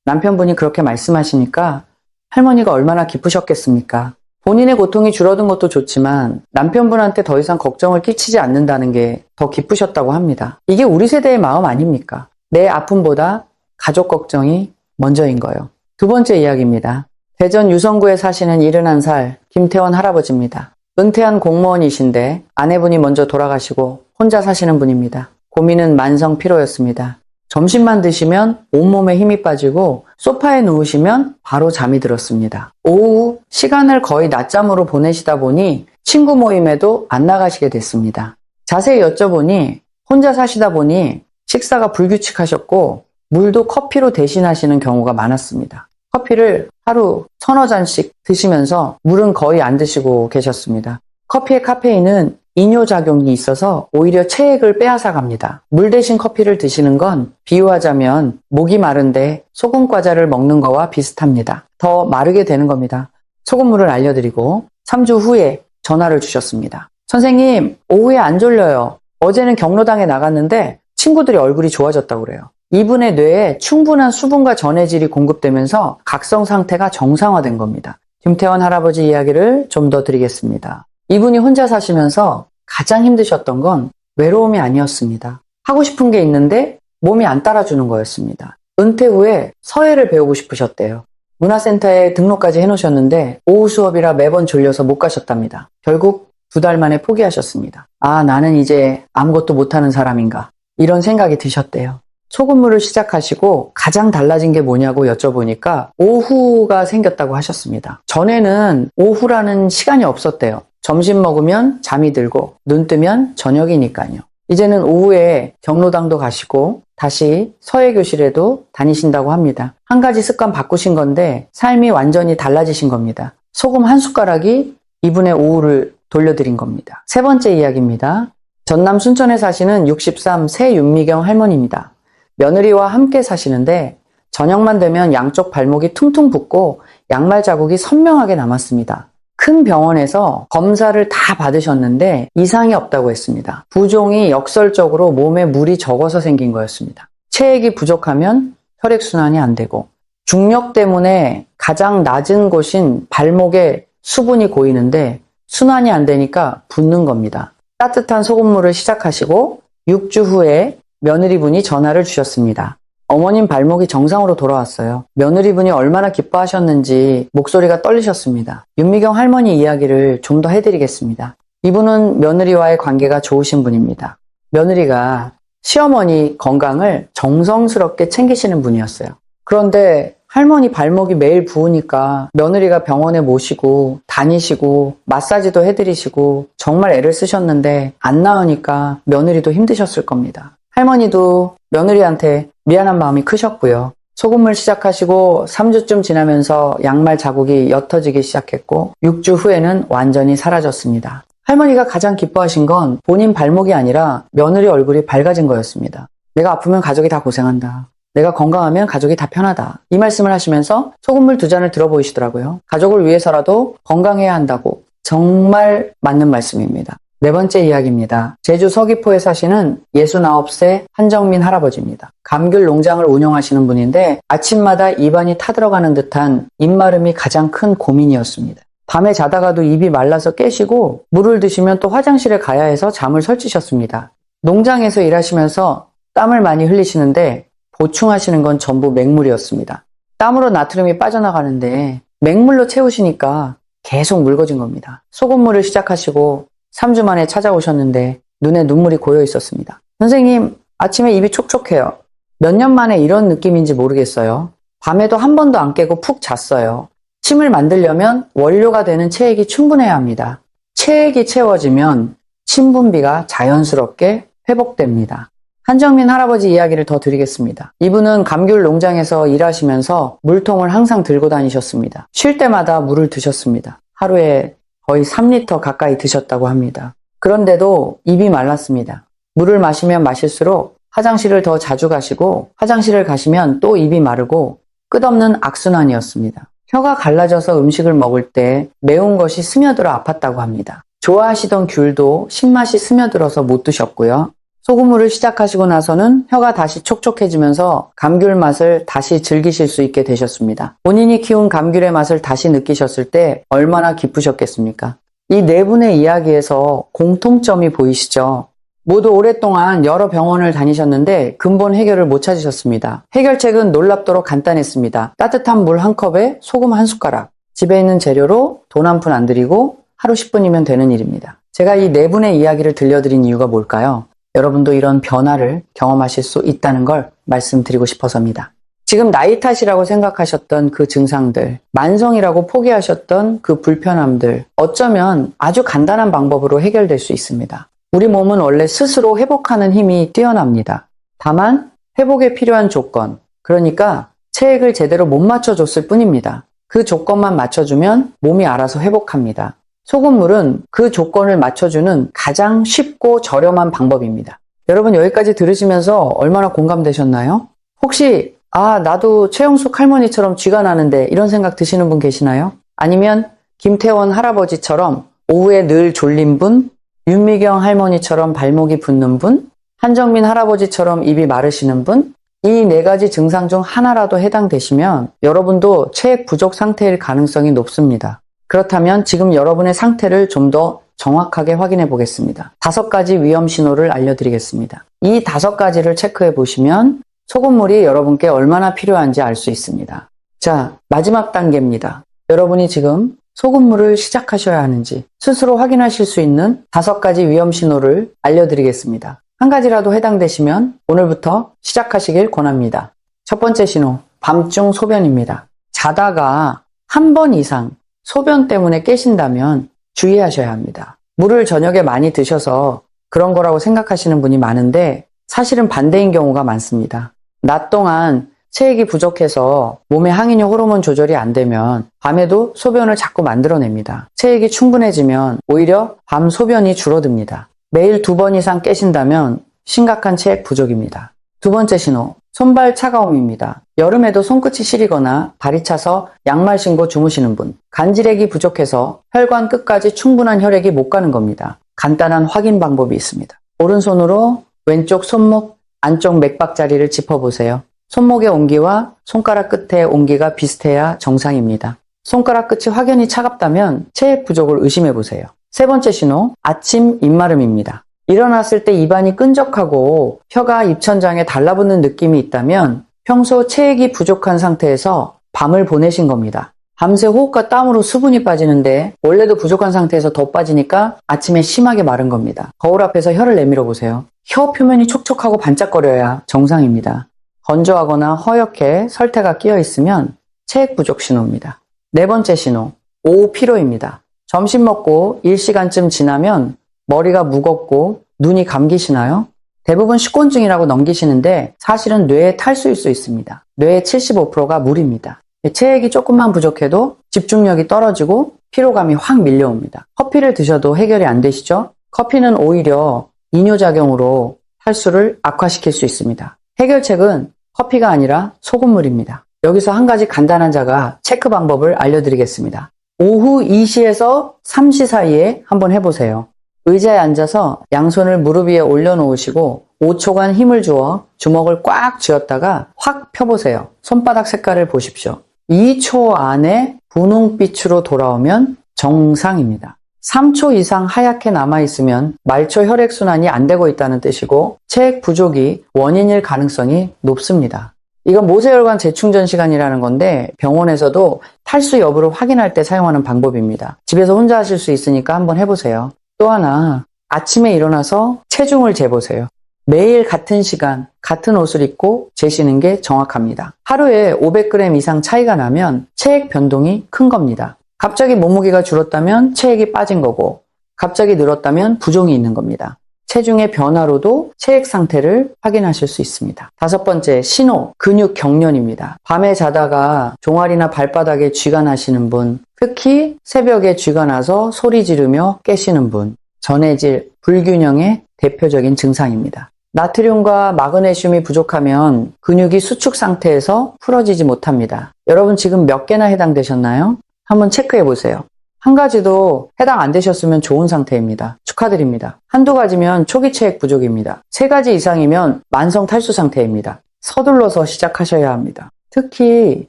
A: 남편분이 그렇게 말씀하시니까 할머니가 얼마나 기쁘셨겠습니까? 본인의 고통이 줄어든 것도 좋지만 남편분한테 더 이상 걱정을 끼치지 않는다는 게 더 기쁘셨다고 합니다. 이게 우리 세대의 마음 아닙니까? 내 아픔보다 가족 걱정이 먼저인 거예요. 두 번째 이야기입니다. 대전 유성구에 사시는 71살 김태원 할아버지입니다. 은퇴한 공무원이신데 아내분이 먼저 돌아가시고 혼자 사시는 분입니다. 고민은 만성 피로였습니다. 점심만 드시면 온몸에 힘이 빠지고 소파에 누우시면 바로 잠이 들었습니다. 오후 시간을 거의 낮잠으로 보내시다 보니 친구 모임에도 안 나가시게 됐습니다. 자세히 여쭤보니 혼자 사시다 보니 식사가 불규칙하셨고 물도 커피로 대신하시는 경우가 많았습니다. 커피를 하루 서너 잔씩 드시면서 물은 거의 안 드시고 계셨습니다. 커피의 카페인은 이뇨작용이 있어서 오히려 체액을 빼앗아 갑니다. 물 대신 커피를 드시는 건 비유하자면 목이 마른데 소금 과자를 먹는 거와 비슷합니다. 더 마르게 되는 겁니다. 소금물을 알려드리고 3주 후에 전화를 주셨습니다. 선생님, 오후에 안 졸려요. 어제는 경로당에 나갔는데 친구들이 얼굴이 좋아졌다고 그래요. 이분의 뇌에 충분한 수분과 전해질이 공급되면서 각성 상태가 정상화된 겁니다. 김태원 할아버지 이야기를 좀 더 드리겠습니다. 이분이 혼자 사시면서 가장 힘드셨던 건 외로움이 아니었습니다. 하고 싶은 게 있는데 몸이 안 따라주는 거였습니다. 은퇴 후에 서예를 배우고 싶으셨대요. 문화센터에 등록까지 해놓으셨는데 오후 수업이라 매번 졸려서 못 가셨답니다. 결국 2달 만에 포기하셨습니다. 아, 나는 이제 아무것도 못하는 사람인가, 이런 생각이 드셨대요. 소금물을 시작하시고 가장 달라진 게 뭐냐고 여쭤보니까 오후가 생겼다고 하셨습니다. 전에는 오후라는 시간이 없었대요. 점심 먹으면 잠이 들고 눈 뜨면 저녁이니까요. 이제는 오후에 경로당도 가시고 다시 서예교실에도 다니신다고 합니다. 한 가지 습관 바꾸신 건데 삶이 완전히 달라지신 겁니다. 소금 한 숟가락이 이분의 오후를 돌려드린 겁니다. 세 번째 이야기입니다. 전남 순천에 사시는 63 새윤미경 할머니입니다. 며느리와 함께 사시는데 저녁만 되면 양쪽 발목이 퉁퉁 붓고 양말 자국이 선명하게 남았습니다. 큰 병원에서 검사를 다 받으셨는데 이상이 없다고 했습니다. 부종이 역설적으로 몸에 물이 적어서 생긴 거였습니다. 체액이 부족하면 혈액순환이 안 되고 중력 때문에 가장 낮은 곳인 발목에 수분이 고이는데 순환이 안 되니까 붓는 겁니다. 따뜻한 소금물을 시작하시고 6주 후에 며느리분이 전화를 주셨습니다. 어머님 발목이 정상으로 돌아왔어요. 며느리분이 얼마나 기뻐하셨는지 목소리가 떨리셨습니다. 윤미경 할머니 이야기를 좀 더 해드리겠습니다. 이분은 며느리와의 관계가 좋으신 분입니다. 며느리가 시어머니 건강을 정성스럽게 챙기시는 분이었어요. 그런데 할머니 발목이 매일 부으니까 며느리가 병원에 모시고 다니시고 마사지도 해드리시고 정말 애를 쓰셨는데 안 나으니까 며느리도 힘드셨을 겁니다. 할머니도 며느리한테 미안한 마음이 크셨고요. 소금물 시작하시고 3주쯤 지나면서 양말 자국이 옅어지기 시작했고 6주 후에는 완전히 사라졌습니다. 할머니가 가장 기뻐하신 건 본인 발목이 아니라 며느리 얼굴이 밝아진 거였습니다. 내가 아프면 가족이 다 고생한다. 내가 건강하면 가족이 다 편하다. 이 말씀을 하시면서 소금물 2잔을 들어 보이시더라고요. 가족을 위해서라도 건강해야 한다고. 정말 맞는 말씀입니다. 네 번째 이야기입니다. 제주 서귀포에 사시는 69세 한정민 할아버지입니다. 감귤 농장을 운영하시는 분인데 아침마다 입안이 타들어가는 듯한 입마름이 가장 큰 고민이었습니다. 밤에 자다가도 입이 말라서 깨시고 물을 드시면 또 화장실에 가야 해서 잠을 설치셨습니다. 농장에서 일하시면서 땀을 많이 흘리시는데 보충하시는 건 전부 맹물이었습니다. 땀으로 나트륨이 빠져나가는데 맹물로 채우시니까 계속 묽어진 겁니다. 소금물을 시작하시고 3주 만에 찾아오셨는데 눈에 눈물이 고여 있었습니다. 선생님, 아침에 입이 촉촉해요. 몇 년 만에 이런 느낌인지 모르겠어요. 밤에도 한 번도 안 깨고 푹 잤어요. 침을 만들려면 원료가 되는 체액이 충분해야 합니다. 체액이 채워지면 침 분비가 자연스럽게 회복됩니다. 한정민 할아버지 이야기를 더 드리겠습니다. 이분은 감귤 농장에서 일하시면서 물통을 항상 들고 다니셨습니다. 쉴 때마다 물을 드셨습니다. 하루에 거의 3리터 가까이 드셨다고 합니다. 그런데도 입이 말랐습니다. 물을 마시면 마실수록 화장실을 더 자주 가시고 화장실을 가시면 또 입이 마르고 끝없는 악순환이었습니다. 혀가 갈라져서 음식을 먹을 때 매운 것이 스며들어 아팠다고 합니다. 좋아하시던 귤도 신맛이 스며들어서 못 드셨고요. 소금물을 시작하시고 나서는 혀가 다시 촉촉해지면서 감귤 맛을 다시 즐기실 수 있게 되셨습니다. 본인이 키운 감귤의 맛을 다시 느끼셨을 때 얼마나 기쁘셨겠습니까? 이 네 분의 이야기에서 공통점이 보이시죠? 모두 오랫동안 여러 병원을 다니셨는데 근본 해결을 못 찾으셨습니다. 해결책은 놀랍도록 간단했습니다. 따뜻한 물 한 컵에 소금 한 숟가락. 집에 있는 재료로 돈 한 푼 안 들이고 하루 10분이면 되는 일입니다. 제가 이 네 분의 이야기를 들려드린 이유가 뭘까요? 여러분도 이런 변화를 경험하실 수 있다는 걸 말씀드리고 싶어서입니다. 지금 나이 탓이라고 생각하셨던 그 증상들, 만성이라고 포기하셨던 그 불편함들, 어쩌면 아주 간단한 방법으로 해결될 수 있습니다. 우리 몸은 원래 스스로 회복하는 힘이 뛰어납니다. 다만 회복에 필요한 조건, 그러니까 체액을 제대로 못 맞춰줬을 뿐입니다. 그 조건만 맞춰주면 몸이 알아서 회복합니다. 소금물은 그 조건을 맞춰주는 가장 쉽고 저렴한 방법입니다. 여러분 여기까지 들으시면서 얼마나 공감되셨나요? 혹시 나도 최영숙 할머니처럼 쥐가 나는데 이런 생각 드시는 분 계시나요? 아니면 김태원 할아버지처럼 오후에 늘 졸린 분, 윤미경 할머니처럼 발목이 붓는 분, 한정민 할아버지처럼 입이 마르시는 분, 이 4가지 증상 중 하나라도 해당되시면 여러분도 체액 부족 상태일 가능성이 높습니다. 그렇다면 지금 여러분의 상태를 좀 더 정확하게 확인해 보겠습니다. 5가지 위험 신호를 알려드리겠습니다. 이 5가지를 체크해 보시면 소금물이 여러분께 얼마나 필요한지 알 수 있습니다. 자, 마지막 단계입니다. 여러분이 지금 소금물을 시작하셔야 하는지 스스로 확인하실 수 있는 5가지 위험 신호를 알려드리겠습니다. 한 가지라도 해당되시면 오늘부터 시작하시길 권합니다. 첫 번째 신호, 밤중 소변입니다. 자다가 한 번 이상 소변 때문에 깨신다면 주의하셔야 합니다. 물을 저녁에 많이 드셔서 그런 거라고 생각하시는 분이 많은데 사실은 반대인 경우가 많습니다. 낮 동안 체액이 부족해서 몸의 항인효 호르몬 조절이 안 되면 밤에도 소변을 자꾸 만들어냅니다. 체액이 충분해지면 오히려 밤 소변이 줄어듭니다. 매일 2번 이상 깨신다면 심각한 체액 부족입니다. 두 번째 신호, 손발 차가움입니다. 여름에도 손끝이 시리거나 발이 차서 양말 신고 주무시는 분, 간질액이 부족해서 혈관 끝까지 충분한 혈액이 못 가는 겁니다. 간단한 확인 방법이 있습니다. 오른손으로 왼쪽 손목 안쪽 맥박자리를 짚어보세요. 손목의 온기와 손가락 끝의 온기가 비슷해야 정상입니다. 손가락 끝이 확연히 차갑다면 체액 부족을 의심해보세요. 세 번째 신호, 아침 입마름입니다. 일어났을 때 입안이 끈적하고 혀가 입천장에 달라붙는 느낌이 있다면 평소 체액이 부족한 상태에서 밤을 보내신 겁니다. 밤새 호흡과 땀으로 수분이 빠지는데 원래도 부족한 상태에서 더 빠지니까 아침에 심하게 마른 겁니다. 거울 앞에서 혀를 내밀어 보세요. 혀 표면이 촉촉하고 반짝거려야 정상입니다. 건조하거나 허옇게 설태가 끼어 있으면 체액 부족 신호입니다. 네 번째 신호, 오후 피로입니다. 점심 먹고 1시간쯤 지나면 머리가 무겁고 눈이 감기시나요? 대부분 식곤증이라고 넘기시는데 사실은 뇌의 탈수일 수 있습니다. 뇌의 75%가 물입니다. 체액이 조금만 부족해도 집중력이 떨어지고 피로감이 확 밀려옵니다. 커피를 드셔도 해결이 안 되시죠? 커피는 오히려 이뇨작용으로 탈수를 악화시킬 수 있습니다. 해결책은 커피가 아니라 소금물입니다. 여기서 한 가지 간단한 자가 체크 방법을 알려드리겠습니다. 오후 2시에서 3시 사이에 한번 해보세요. 의자에 앉아서 양손을 무릎 위에 올려놓으시고 5초간 힘을 주어 주먹을 꽉 쥐었다가 확 펴보세요. 손바닥 색깔을 보십시오. 2초 안에 분홍빛으로 돌아오면 정상입니다. 3초 이상 하얗게 남아있으면 말초 혈액순환이 안 되고 있다는 뜻이고 체액 부족이 원인일 가능성이 높습니다. 이건 모세혈관 재충전 시간이라는 건데 병원에서도 탈수 여부를 확인할 때 사용하는 방법입니다. 집에서 혼자 하실 수 있으니까 한번 해보세요. 또 하나, 아침에 일어나서 체중을 재보세요. 매일 같은 시간, 같은 옷을 입고 재시는 게 정확합니다. 하루에 500g 이상 차이가 나면 체액 변동이 큰 겁니다. 갑자기 몸무게가 줄었다면 체액이 빠진 거고 갑자기 늘었다면 부종이 있는 겁니다. 체중의 변화로도 체액 상태를 확인하실 수 있습니다. 5번째, 신호, 근육 경련입니다. 밤에 자다가 종아리나 발바닥에 쥐가 나시는 분, 특히 새벽에 쥐가 나서 소리 지르며 깨시는 분, 전해질, 불균형의 대표적인 증상입니다. 나트륨과 마그네슘이 부족하면 근육이 수축 상태에서 풀어지지 못합니다. 여러분 지금 몇 개나 해당되셨나요? 한번 체크해 보세요. 한 가지도 해당 안 되셨으면 좋은 상태입니다. 축하드립니다. 한두 가지면 초기 체액 부족입니다. 3가지 이상이면 만성 탈수 상태입니다. 서둘러서 시작하셔야 합니다. 특히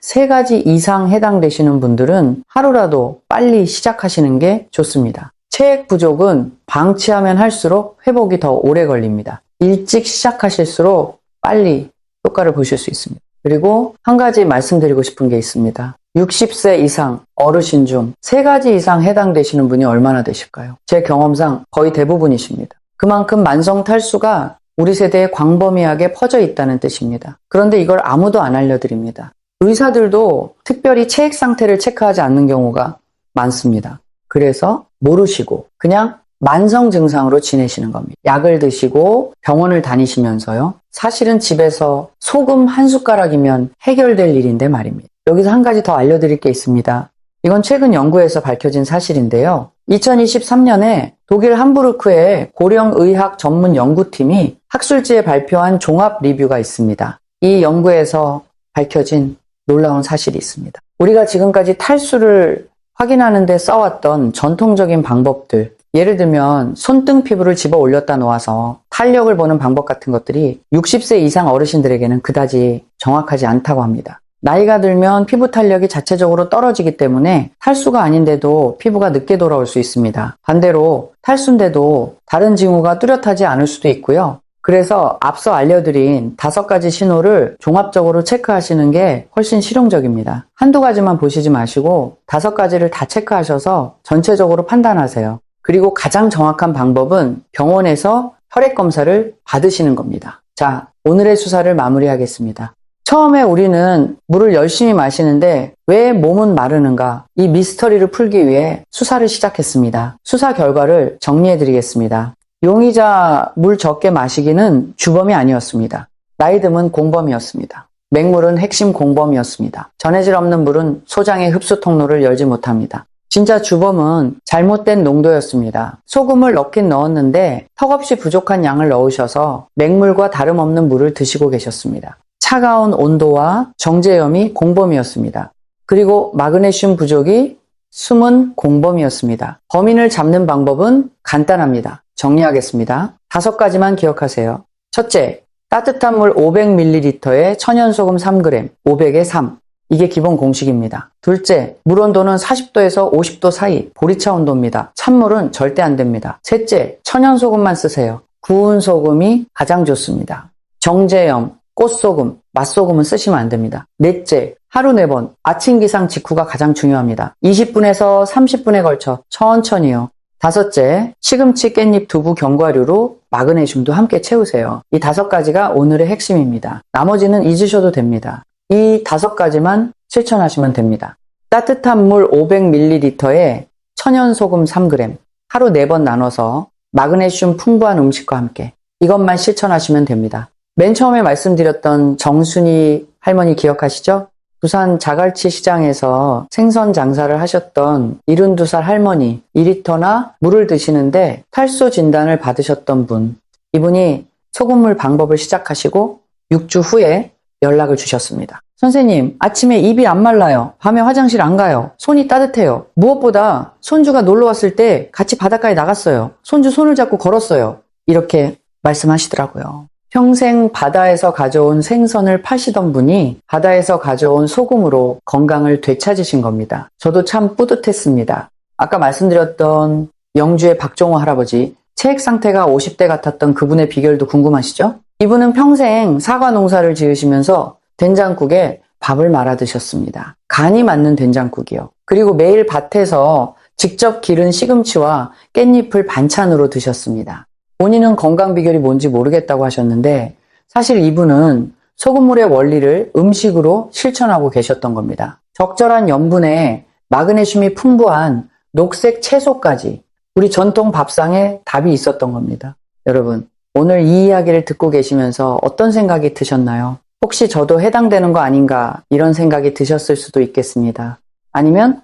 A: 3가지 이상 해당되시는 분들은 하루라도 빨리 시작하시는 게 좋습니다. 체액 부족은 방치하면 할수록 회복이 더 오래 걸립니다. 일찍 시작하실수록 빨리 효과를 보실 수 있습니다. 그리고 한 가지 말씀드리고 싶은 게 있습니다. 60세 이상 어르신 중 3가지 이상 해당되시는 분이 얼마나 되실까요? 제 경험상 거의 대부분이십니다. 그만큼 만성 탈수가 우리 세대에 광범위하게 퍼져 있다는 뜻입니다. 그런데 이걸 아무도 안 알려드립니다. 의사들도 특별히 체액 상태를 체크하지 않는 경우가 많습니다. 그래서 모르시고 그냥 만성 증상으로 지내시는 겁니다. 약을 드시고 병원을 다니시면서요. 사실은 집에서 소금 한 숟가락이면 해결될 일인데 말입니다. 여기서 한 가지 더 알려드릴 게 있습니다. 이건 최근 연구에서 밝혀진 사실인데요. 2023년에 독일 함부르크의 고령의학 전문 연구팀이 학술지에 발표한 종합 리뷰가 있습니다. 이 연구에서 밝혀진 놀라운 사실이 있습니다. 우리가 지금까지 탈수를 확인하는 데 써왔던 전통적인 방법들, 예를 들면 손등 피부를 집어 올렸다 놓아서 탄력을 보는 방법 같은 것들이 60세 이상 어르신들에게는 그다지 정확하지 않다고 합니다. 나이가 들면 피부 탄력이 자체적으로 떨어지기 때문에 탈수가 아닌데도 피부가 늦게 돌아올 수 있습니다. 반대로 탈수인데도 다른 징후가 뚜렷하지 않을 수도 있고요. 그래서 앞서 알려드린 5가지 신호를 종합적으로 체크하시는 게 훨씬 실용적입니다. 한두 가지만 보시지 마시고 5가지를 다 체크하셔서 전체적으로 판단하세요. 그리고 가장 정확한 방법은 병원에서 혈액 검사를 받으시는 겁니다. 자, 오늘의 수사를 마무리하겠습니다. 처음에 우리는 물을 열심히 마시는데 왜 몸은 마르는가? 이 미스터리를 풀기 위해 수사를 시작했습니다. 수사 결과를 정리해드리겠습니다. 용의자 물 적게 마시기는 주범이 아니었습니다. 나이 듦은 공범이었습니다. 맹물은 핵심 공범이었습니다. 전해질 없는 물은 소장의 흡수 통로를 열지 못합니다. 진짜 주범은 잘못된 농도였습니다. 소금을 넣긴 넣었는데 턱없이 부족한 양을 넣으셔서 맹물과 다름없는 물을 드시고 계셨습니다. 차가운 온도와 정제염이 공범이었습니다. 그리고 마그네슘 부족이 숨은 공범이었습니다. 범인을 잡는 방법은 간단합니다. 정리하겠습니다. 5가지만 기억하세요. 첫째, 따뜻한 물 500ml에 천연소금 3g, 500에 3. 이게 기본 공식입니다. 둘째, 물 온도는 40도에서 50도 사이, 보리차 온도입니다. 찬물은 절대 안 됩니다. 셋째, 천연소금만 쓰세요. 구운 소금이 가장 좋습니다. 정제염, 꽃소금, 맛소금은 쓰시면 안 됩니다. 넷째, 하루 4번, 아침 기상 직후가 가장 중요합니다. 20분에서 30분에 걸쳐 천천히요. 다섯째, 시금치, 깻잎, 두부, 견과류로 마그네슘도 함께 채우세요. 이 5가지가 오늘의 핵심입니다. 나머지는 잊으셔도 됩니다. 이 5가지만 실천하시면 됩니다. 따뜻한 물 500ml에 천연소금 3g, 하루 4번 나눠서 마그네슘 풍부한 음식과 함께 이것만 실천하시면 됩니다. 맨 처음에 말씀드렸던 정순이 할머니 기억하시죠? 부산 자갈치 시장에서 생선 장사를 하셨던 72살 할머니, 2리터나 물을 드시는데 탈수 진단을 받으셨던 분. 이분이 소금물 방법을 시작하시고 6주 후에 연락을 주셨습니다. 선생님, 아침에 입이 안 말라요. 밤에 화장실 안 가요. 손이 따뜻해요. 무엇보다 손주가 놀러 왔을 때 같이 바닷가에 나갔어요. 손주 손을 잡고 걸었어요. 이렇게 말씀하시더라고요. 평생 바다에서 가져온 생선을 파시던 분이 바다에서 가져온 소금으로 건강을 되찾으신 겁니다. 저도 참 뿌듯했습니다. 아까 말씀드렸던 영주의 박종호 할아버지, 체액 상태가 50대 같았던 그분의 비결도 궁금하시죠? 이분은 평생 사과 농사를 지으시면서 된장국에 밥을 말아 드셨습니다. 간이 맞는 된장국이요. 그리고 매일 밭에서 직접 기른 시금치와 깻잎을 반찬으로 드셨습니다. 본인은 건강 비결이 뭔지 모르겠다고 하셨는데 사실 이분은 소금물의 원리를 음식으로 실천하고 계셨던 겁니다. 적절한 염분에 마그네슘이 풍부한 녹색 채소까지 우리 전통 밥상에 답이 있었던 겁니다. 여러분, 오늘 이 이야기를 듣고 계시면서 어떤 생각이 드셨나요? 혹시 저도 해당되는 거 아닌가 이런 생각이 드셨을 수도 있겠습니다. 아니면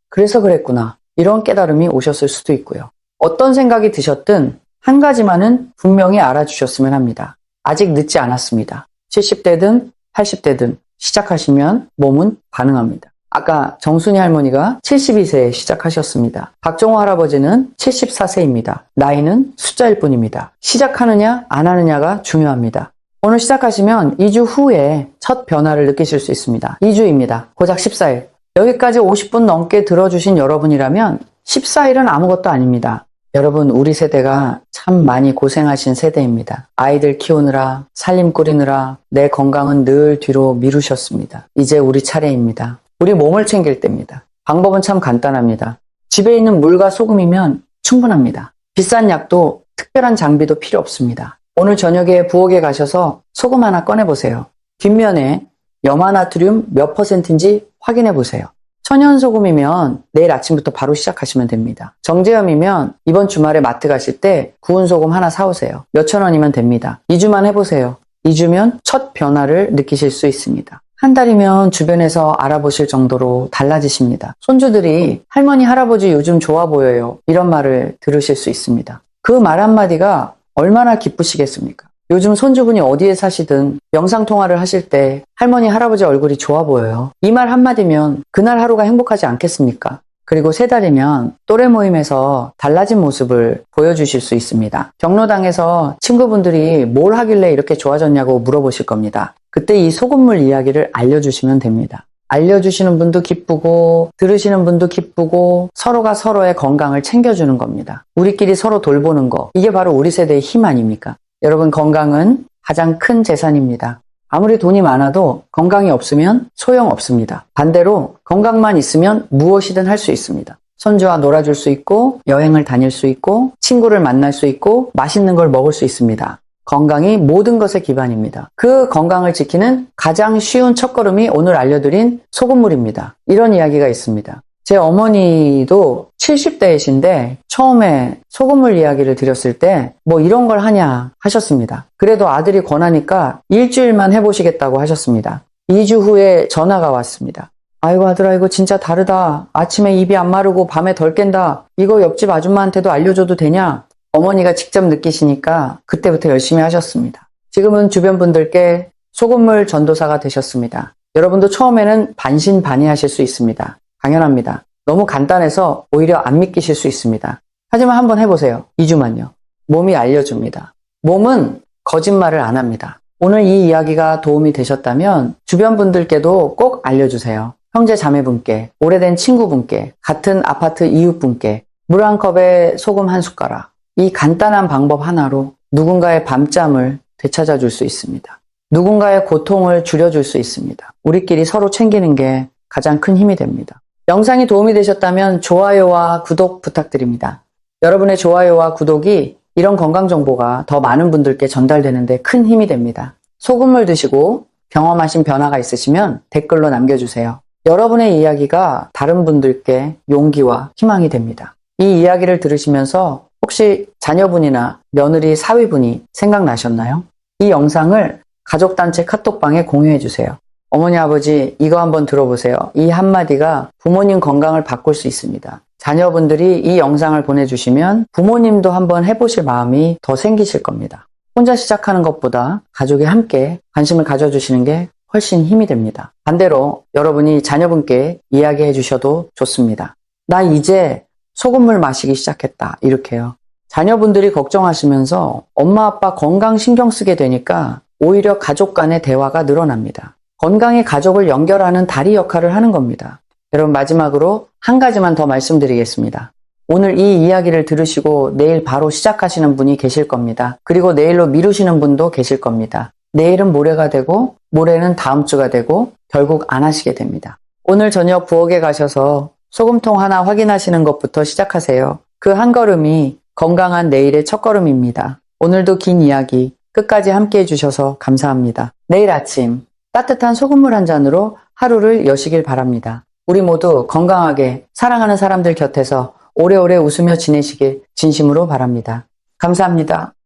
A: 그래서 그랬구나 이런 깨달음이 오셨을 수도 있고요. 어떤 생각이 드셨든 한 가지만은 분명히 알아주셨으면 합니다. 아직 늦지 않았습니다. 70대든 80대든 시작하시면 몸은 반응합니다. 아까 정순이 할머니가 72세에 시작하셨습니다. 박종호 할아버지는 74세입니다. 나이는 숫자일 뿐입니다. 시작하느냐 안 하느냐가 중요합니다. 오늘 시작하시면 2주 후에 첫 변화를 느끼실 수 있습니다. 2주입니다. 고작 14일. 여기까지 50분 넘게 들어주신 여러분이라면 14일은 아무것도 아닙니다. 여러분, 우리 세대가 참 많이 고생하신 세대입니다. 아이들 키우느라, 살림 꾸리느라 내 건강은 늘 뒤로 미루셨습니다. 이제 우리 차례입니다. 우리 몸을 챙길 때입니다. 방법은 참 간단합니다. 집에 있는 물과 소금이면 충분합니다. 비싼 약도 특별한 장비도 필요 없습니다. 오늘 저녁에 부엌에 가셔서 소금 하나 꺼내보세요. 뒷면에 염화나트륨 몇 %인지 확인해보세요. 천연소금이면 내일 아침부터 바로 시작하시면 됩니다. 정제염이면 이번 주말에 마트 가실 때 구운 소금 하나 사오세요. 몇천 원이면 됩니다. 2주만 해보세요. 2주면 첫 변화를 느끼실 수 있습니다. 한 달이면 주변에서 알아보실 정도로 달라지십니다. 손주들이 할머니, 할아버지 요즘 좋아 보여요. 이런 말을 들으실 수 있습니다. 그 말 한마디가 얼마나 기쁘시겠습니까? 요즘 손주분이 어디에 사시든 영상통화를 하실 때 할머니, 할아버지 얼굴이 좋아 보여요. 이 말 한마디면 그날 하루가 행복하지 않겠습니까? 그리고 3달이면 또래 모임에서 달라진 모습을 보여주실 수 있습니다. 경로당에서 친구분들이 뭘 하길래 이렇게 좋아졌냐고 물어보실 겁니다. 그때 이 소금물 이야기를 알려주시면 됩니다. 알려주시는 분도 기쁘고 들으시는 분도 기쁘고 서로가 서로의 건강을 챙겨주는 겁니다. 우리끼리 서로 돌보는 거, 이게 바로 우리 세대의 힘 아닙니까? 여러분, 건강은 가장 큰 재산입니다. 아무리 돈이 많아도 건강이 없으면 소용없습니다. 반대로 건강만 있으면 무엇이든 할 수 있습니다. 손주와 놀아줄 수 있고 여행을 다닐 수 있고 친구를 만날 수 있고 맛있는 걸 먹을 수 있습니다. 건강이 모든 것의 기반입니다. 그 건강을 지키는 가장 쉬운 첫걸음이 오늘 알려드린 소금물입니다. 이런 이야기가 있습니다. 제 어머니도 70대이신데 처음에 소금물 이야기를 드렸을 때 뭐 이런 걸 하냐 하셨습니다. 그래도 아들이 권하니까 일주일만 해보시겠다고 하셨습니다. 2주 후에 전화가 왔습니다. 아이고 아들아, 이거 진짜 다르다. 아침에 입이 안 마르고 밤에 덜 깬다. 이거 옆집 아줌마한테도 알려줘도 되냐? 어머니가 직접 느끼시니까 그때부터 열심히 하셨습니다. 지금은 주변 분들께 소금물 전도사가 되셨습니다. 여러분도 처음에는 반신반의하실 수 있습니다. 당연합니다. 너무 간단해서 오히려 안 믿기실 수 있습니다. 하지만 한번 해보세요. 2주만요. 몸이 알려줍니다. 몸은 거짓말을 안 합니다. 오늘 이 이야기가 도움이 되셨다면 주변 분들께도 꼭 알려주세요. 형제 자매분께, 오래된 친구분께, 같은 아파트 이웃분께 물 한 컵에 소금 한 숟가락, 이 간단한 방법 하나로 누군가의 밤잠을 되찾아 줄 수 있습니다. 누군가의 고통을 줄여줄 수 있습니다. 우리끼리 서로 챙기는 게 가장 큰 힘이 됩니다. 영상이 도움이 되셨다면 좋아요와 구독 부탁드립니다. 여러분의 좋아요와 구독이 이런 건강 정보가 더 많은 분들께 전달되는데 큰 힘이 됩니다. 소금물 드시고 경험하신 변화가 있으시면 댓글로 남겨주세요. 여러분의 이야기가 다른 분들께 용기와 희망이 됩니다. 이 이야기를 들으시면서 혹시 자녀분이나 며느리, 사위분이 생각나셨나요? 이 영상을 가족단체 카톡방에 공유해주세요. 어머니, 아버지, 이거 한번 들어보세요. 이 한마디가 부모님 건강을 바꿀 수 있습니다. 자녀분들이 이 영상을 보내주시면 부모님도 한번 해보실 마음이 더 생기실 겁니다. 혼자 시작하는 것보다 가족이 함께 관심을 가져주시는 게 훨씬 힘이 됩니다. 반대로 여러분이 자녀분께 이야기해 주셔도 좋습니다. 나 이제 소금물 마시기 시작했다. 이렇게요. 자녀분들이 걱정하시면서 엄마 아빠 건강 신경 쓰게 되니까 오히려 가족 간의 대화가 늘어납니다. 건강이 가족을 연결하는 다리 역할을 하는 겁니다. 여러분, 마지막으로 한 가지만 더 말씀드리겠습니다. 오늘 이 이야기를 들으시고 내일 바로 시작하시는 분이 계실 겁니다. 그리고 내일로 미루시는 분도 계실 겁니다. 내일은 모레가 되고 모레는 다음 주가 되고 결국 안 하시게 됩니다. 오늘 저녁 부엌에 가셔서 소금통 하나 확인하시는 것부터 시작하세요. 그 한 걸음이 건강한 내일의 첫걸음입니다. 오늘도 긴 이야기 끝까지 함께 해주셔서 감사합니다. 내일 아침 따뜻한 소금물 한 잔으로 하루를 여시길 바랍니다. 우리 모두 건강하게 사랑하는 사람들 곁에서 오래오래 웃으며 지내시길 진심으로 바랍니다. 감사합니다.